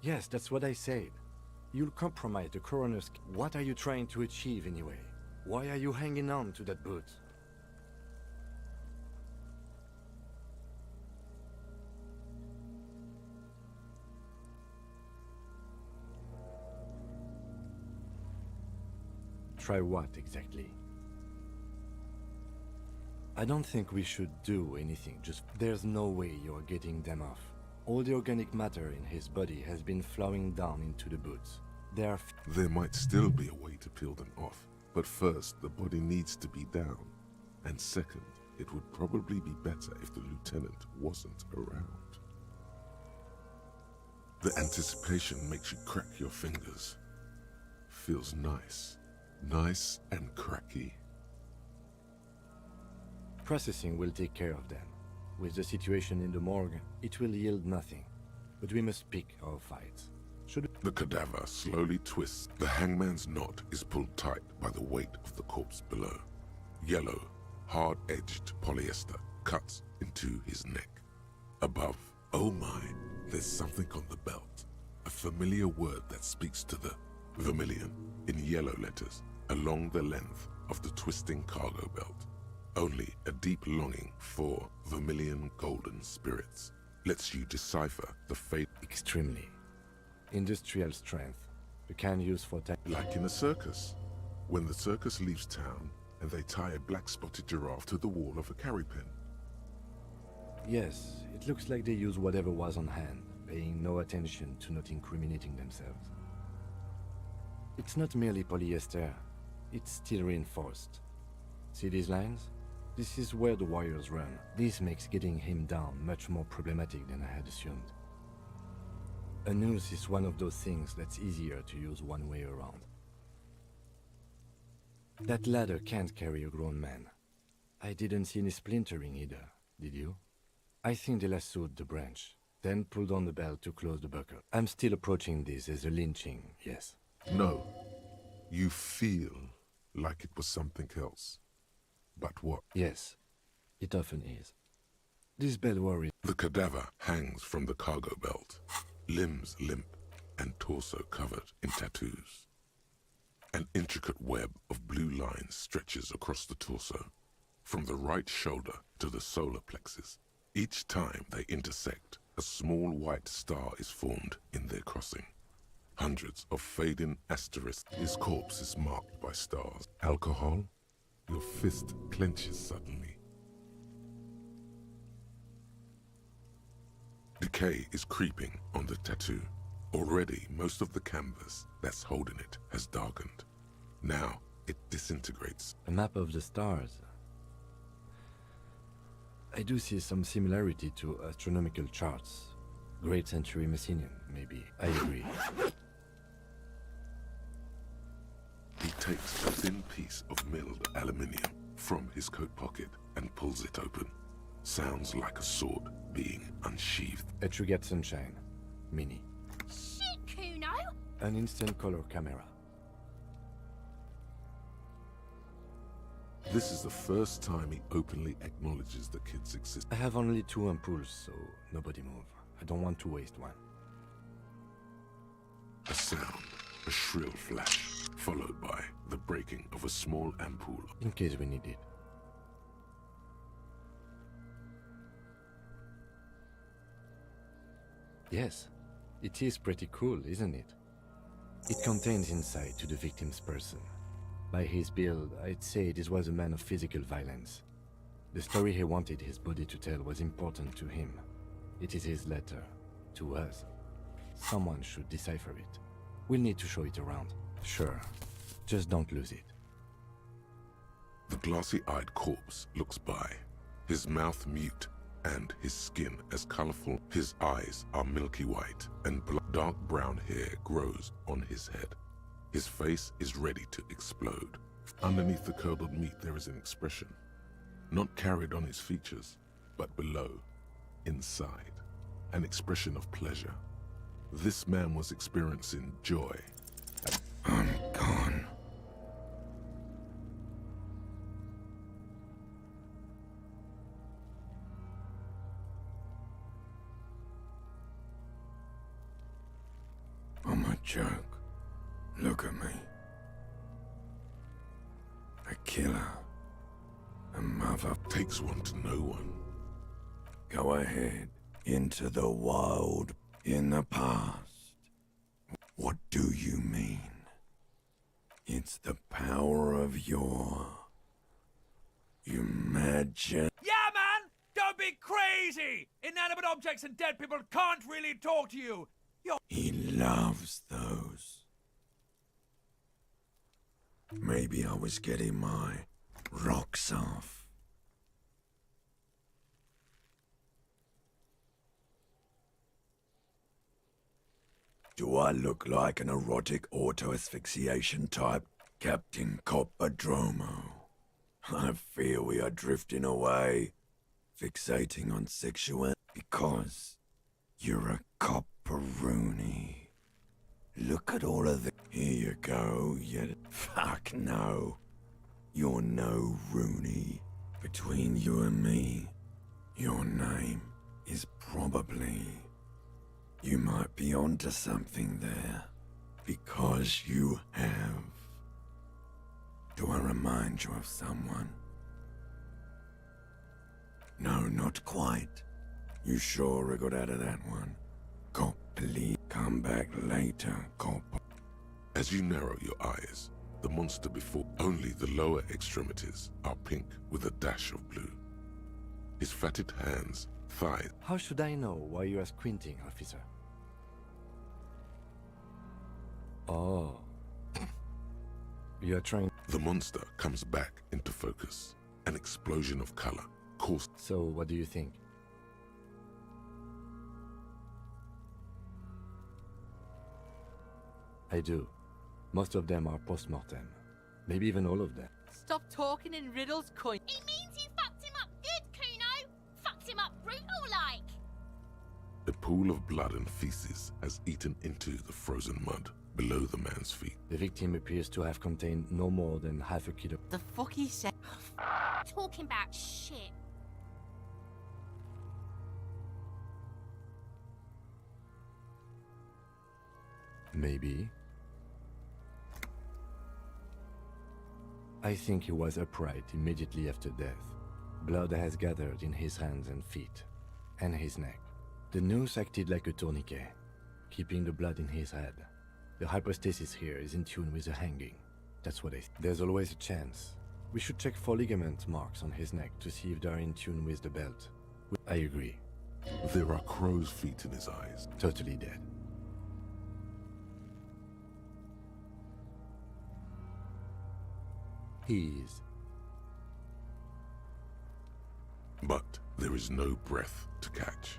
Speaker 3: Yes, that's what I said. You'll compromise the coroner's... What are you trying to achieve anyway? Why are you hanging on to that boot? Try what exactly? I don't think we should do anything, just... There's no way you're getting them off. All the organic matter in his body has been flowing down into the boots.
Speaker 2: There might still be a way to peel them off, but first the body needs to be down. And second, it would probably be better if the lieutenant wasn't around. The anticipation makes you crack your fingers. Feels nice. Nice and cracky.
Speaker 3: Processing will take care of them. With the situation in the morgue, it will yield nothing. But we must pick our fights.
Speaker 2: The cadaver slowly twists. The hangman's knot is pulled tight by the weight of the corpse below. Yellow, hard-edged polyester cuts into his neck. Above, oh my, there's something on the belt. A familiar word that speaks to the vermilion in yellow letters along the length of the twisting cargo belt. Only a deep longing for vermilion golden spirits lets you decipher the fate.
Speaker 3: Extremely. Industrial strength. The kind used for...
Speaker 2: Like in a circus. When the circus leaves town and they tie a black-spotted giraffe to the wall of a carry pen.
Speaker 3: Yes, it looks like they use whatever was on hand, paying no attention to not incriminating themselves. It's not merely polyester, it's steel reinforced. See these lines? This is where the warriors run. This makes getting him down much more problematic than I had assumed. A noose is one of those things that's easier to use one way around. That ladder can't carry a grown man. I didn't see any splintering either, did you? I think they lassoed the branch, then pulled on the belt to close the buckle. I'm still approaching this as a lynching, yes.
Speaker 2: No. You feel like it was something else. But what?
Speaker 3: Yes, it often is. This bell worries.
Speaker 2: The cadaver hangs from the cargo belt, limbs limp and torso covered in tattoos. An intricate web of blue lines stretches across the torso, from the right shoulder to the solar plexus. Each time they intersect, a small white star is formed in their crossing. Hundreds of fading asterisks. His corpse is marked by stars. Alcohol? Your fist clenches suddenly. Decay is creeping on the tattoo. Already, most of the canvas that's holding it has darkened. Now, it disintegrates.
Speaker 3: A map of the stars. I do see some similarity to astronomical charts. Great century Messinian, maybe. I agree.
Speaker 2: He takes a thin piece of milled aluminium from his coat pocket and pulls it open. Sounds like a sword being unsheathed.
Speaker 3: A Trigger Sunshine. Mini.
Speaker 16: Shit, Kuno!
Speaker 3: An instant color camera.
Speaker 2: This is the first time he openly acknowledges the kid's existence.
Speaker 3: I have only 2 ampoules, so nobody move. I don't want to waste one.
Speaker 2: A sound, a shrill flash, followed by the breaking of a small ampoule.
Speaker 3: In case we need it. Yes, it is pretty cool, isn't it? It contains insight to the victim's person. By his build, I'd say this was a man of physical violence. The story he wanted his body to tell was important to him. It is his letter to us. Someone should decipher it. We'll need to show it around. Sure, just don't lose it.
Speaker 2: The glassy-eyed corpse looks by, his mouth mute and his skin as colorful. His eyes are milky white and dark brown hair grows on his head. His face is ready to explode. Underneath the curdled meat there is an expression, not carried on his features, but below, inside, an expression of pleasure. This man was experiencing joy. I'm gone.
Speaker 17: I'm a joke. Look at me. A killer. A mother.
Speaker 2: Takes one to know one.
Speaker 17: Go ahead. Into the wild. In the past. What do you mean? It's the power of your... imagine...
Speaker 10: Yeah, man! Don't be crazy! Inanimate objects and dead people can't really talk to you!
Speaker 17: He loves those. Maybe I was getting my rocks off. Do I look like an erotic auto-asphyxiation type, Captain Coppodromo? I fear we are drifting away, fixating on sexuality because you're a copperoonie. Look at all of the... Here you go, you... Fuck no. You're no Rooney. Between you and me, your name is probably... You might be onto something there. Because you have. Do I remind you of someone? No, not quite. You sure got out of that one. Cop, please come back later, cop.
Speaker 2: As you narrow your eyes, the monster before only the lower extremities are pink with a dash of blue. His fatted hands, thighs.
Speaker 3: How should I know why you are squinting, officer? Oh. You are trying...
Speaker 2: The monster comes back into focus, An explosion of color. Course.
Speaker 3: So, what do you think? I do. Most of them are post-mortem. Maybe even all of them.
Speaker 10: Stop talking in riddles, coin.
Speaker 16: It means you fucked him up good, Kuno. Fucked him up brutal like.
Speaker 2: A pool of blood and feces has eaten into the frozen mud below the man's feet.
Speaker 3: The victim appears to have contained no more than half a kilo.
Speaker 10: The fuck he said?
Speaker 16: Talking about shit.
Speaker 3: Maybe. I think he was upright immediately after death. Blood has gathered in his hands and feet, and his neck. The noose acted like a tourniquet, keeping the blood in his head. The hypostasis here is in tune with the hanging. That's what I think. There's always a chance. We should check for ligament marks on his neck to see if they're in tune with the belt. I agree.
Speaker 2: There are crow's feet in his eyes.
Speaker 3: Totally dead. He is.
Speaker 2: But there is no breath to catch.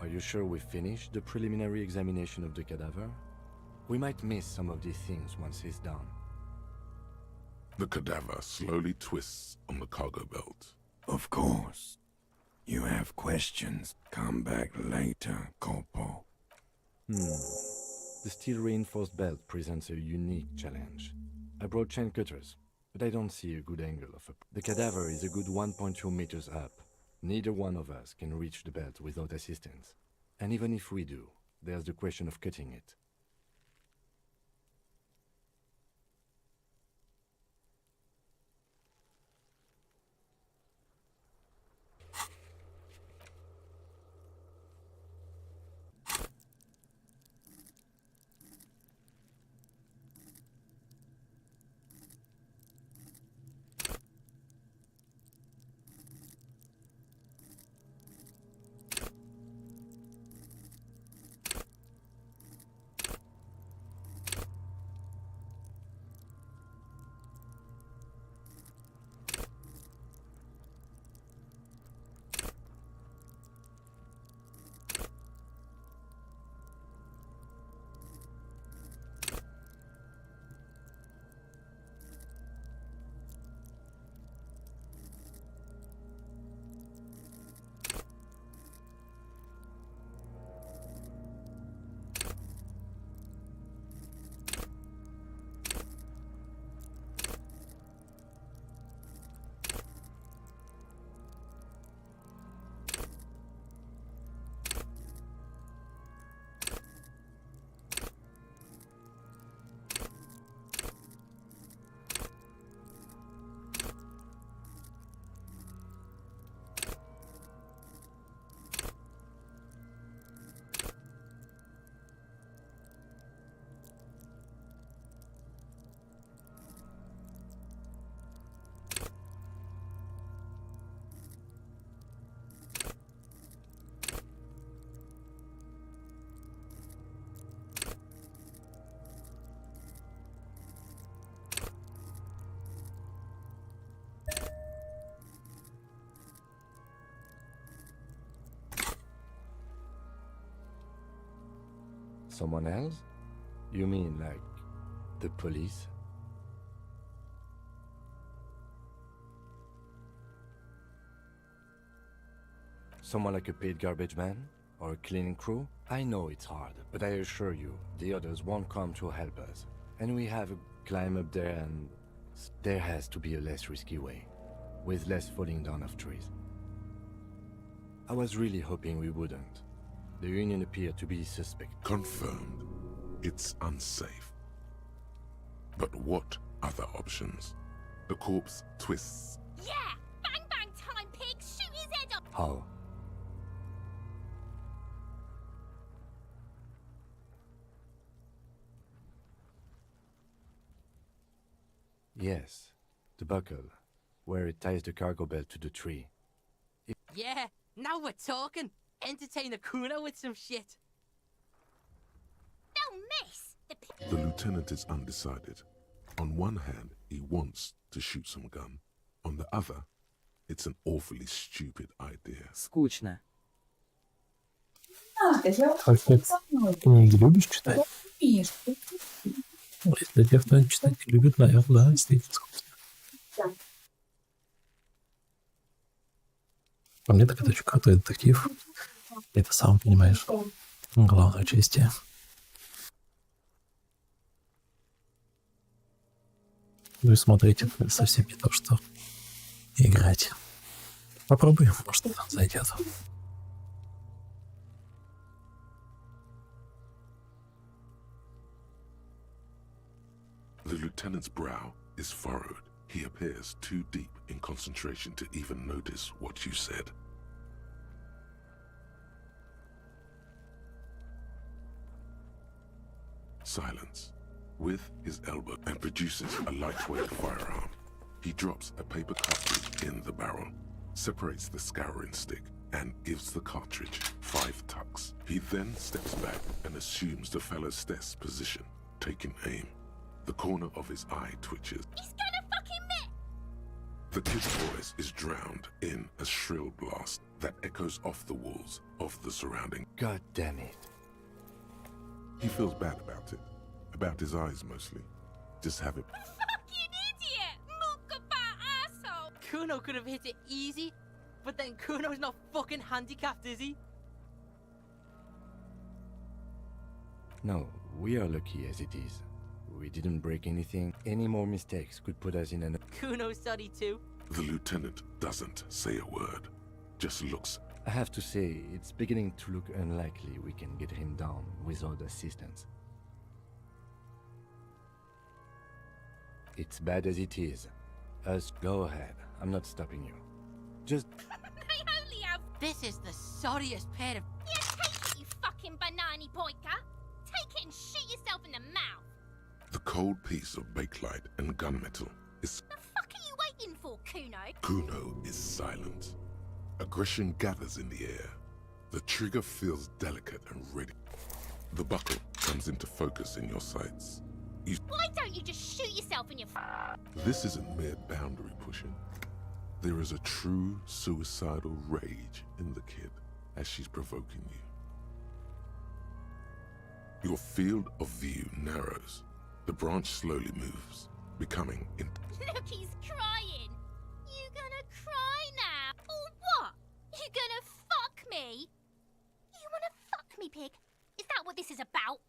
Speaker 3: Are you sure we finished the preliminary examination of the cadaver? We might miss some of these things once he's done.
Speaker 2: The cadaver slowly twists on the cargo belt.
Speaker 17: Of course. You have questions. Come back later, Corpo.
Speaker 3: The steel reinforced belt presents a unique challenge. I brought chain cutters, but I don't see a good angle of it. The cadaver is a good 1.2 meters up. Neither one of us can reach the belt without assistance. And even if we do, there's the question of cutting it. Someone else? You mean like the police? Someone like a paid garbage man? Or a cleaning crew? I know it's hard, but I assure you, the others won't come to help us. And we have a climb up there and there has to be a less risky way, with less falling down of trees. I was really hoping we wouldn't. The Union appeared to be suspect.
Speaker 2: Confirmed. It's unsafe. But what other options? The corpse twists.
Speaker 16: Yeah! Bang bang time, pig! Shoot his head off!
Speaker 3: How? Yes, the buckle, where it ties the cargo belt to the tree.
Speaker 10: Yeah, now we're talking. Entertain a Kuno with some shit.
Speaker 16: Don't miss!
Speaker 2: The lieutenant is undecided. On one hand, he wants to shoot some gun. On the other, It's an awfully stupid idea.
Speaker 8: Скучно.
Speaker 1: Книги любишь читать? Для тех, кто читать не любит, наверное, да, действительно скучно. По мне так это очень крутой детектив. И ты сам понимаешь главное участие. Ну и смотрите, это совсем не то, что играть. Попробуем, может, зайдет.
Speaker 2: The lieutenant's brow is furrowed. He appears too deep in concentration to even notice what you said. Silence. With his elbow and produces a lightweight firearm. He drops a paper cartridge in the barrel, separates the scouring stick, and gives the cartridge 5 tucks. He then steps back and assumes the fellow's desk position, taking aim. The corner of his eye twitches.
Speaker 16: He's gonna fucking miss!
Speaker 2: The kid's voice is drowned in a shrill blast that echoes off the walls of the surrounding.
Speaker 3: God damn it.
Speaker 2: He feels bad about it. About his eyes mostly. Just have it.
Speaker 16: Fucking idiot! Muckabah asshole!
Speaker 10: Kuno could have hit it easy, but then Kuno's not fucking handicapped, is he?
Speaker 3: No, we are lucky as it is. We didn't break anything. Any more mistakes could put us in an...
Speaker 10: Kuno's sorry too.
Speaker 2: The lieutenant doesn't say a word. Just looks.
Speaker 3: I have to say, it's beginning to look unlikely we can get him down without assistance. It's bad as it is. Go ahead. I'm not stopping you. Just...
Speaker 16: They only have...
Speaker 10: This is the sorriest pair of...
Speaker 16: Yeah, take it, you fucking banana poika! Take it and shoot yourself in the mouth!
Speaker 2: The cold piece of bakelite and gunmetal is...
Speaker 16: The fuck are you waiting for, Kuno?
Speaker 2: Kuno is silent. Aggression gathers in the air. The trigger feels delicate and ready. The buckle comes into focus in your sights.
Speaker 16: Why don't you just shoot yourself in your...
Speaker 2: This isn't mere boundary pushing. There is a true suicidal rage in the kid as she's provoking you. Your field of view narrows. The branch slowly moves, becoming...
Speaker 16: Look, he's crying! You gonna cry now? Or what? You gonna fuck me? You wanna fuck me, pig? Is that what this is about?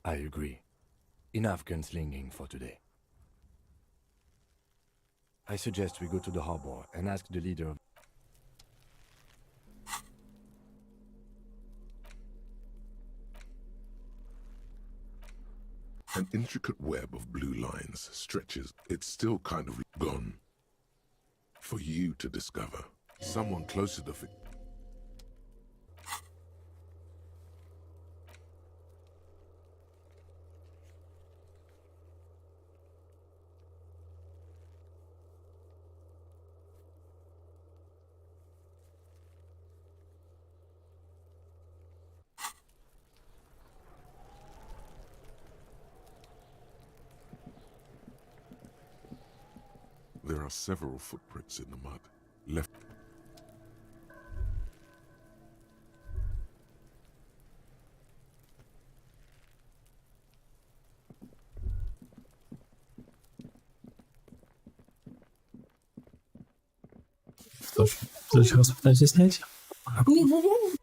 Speaker 3: I agree. Enough gunslinging for today. I suggest we go to the harbor and ask the leader of...
Speaker 2: An intricate web of blue lines stretches. It's still kind of gone. For you to discover. Someone closer to... There are several footprints in the mud. Left.
Speaker 1: Что ж, в следующий раз пытаемся снять.
Speaker 6: Блин, наверное.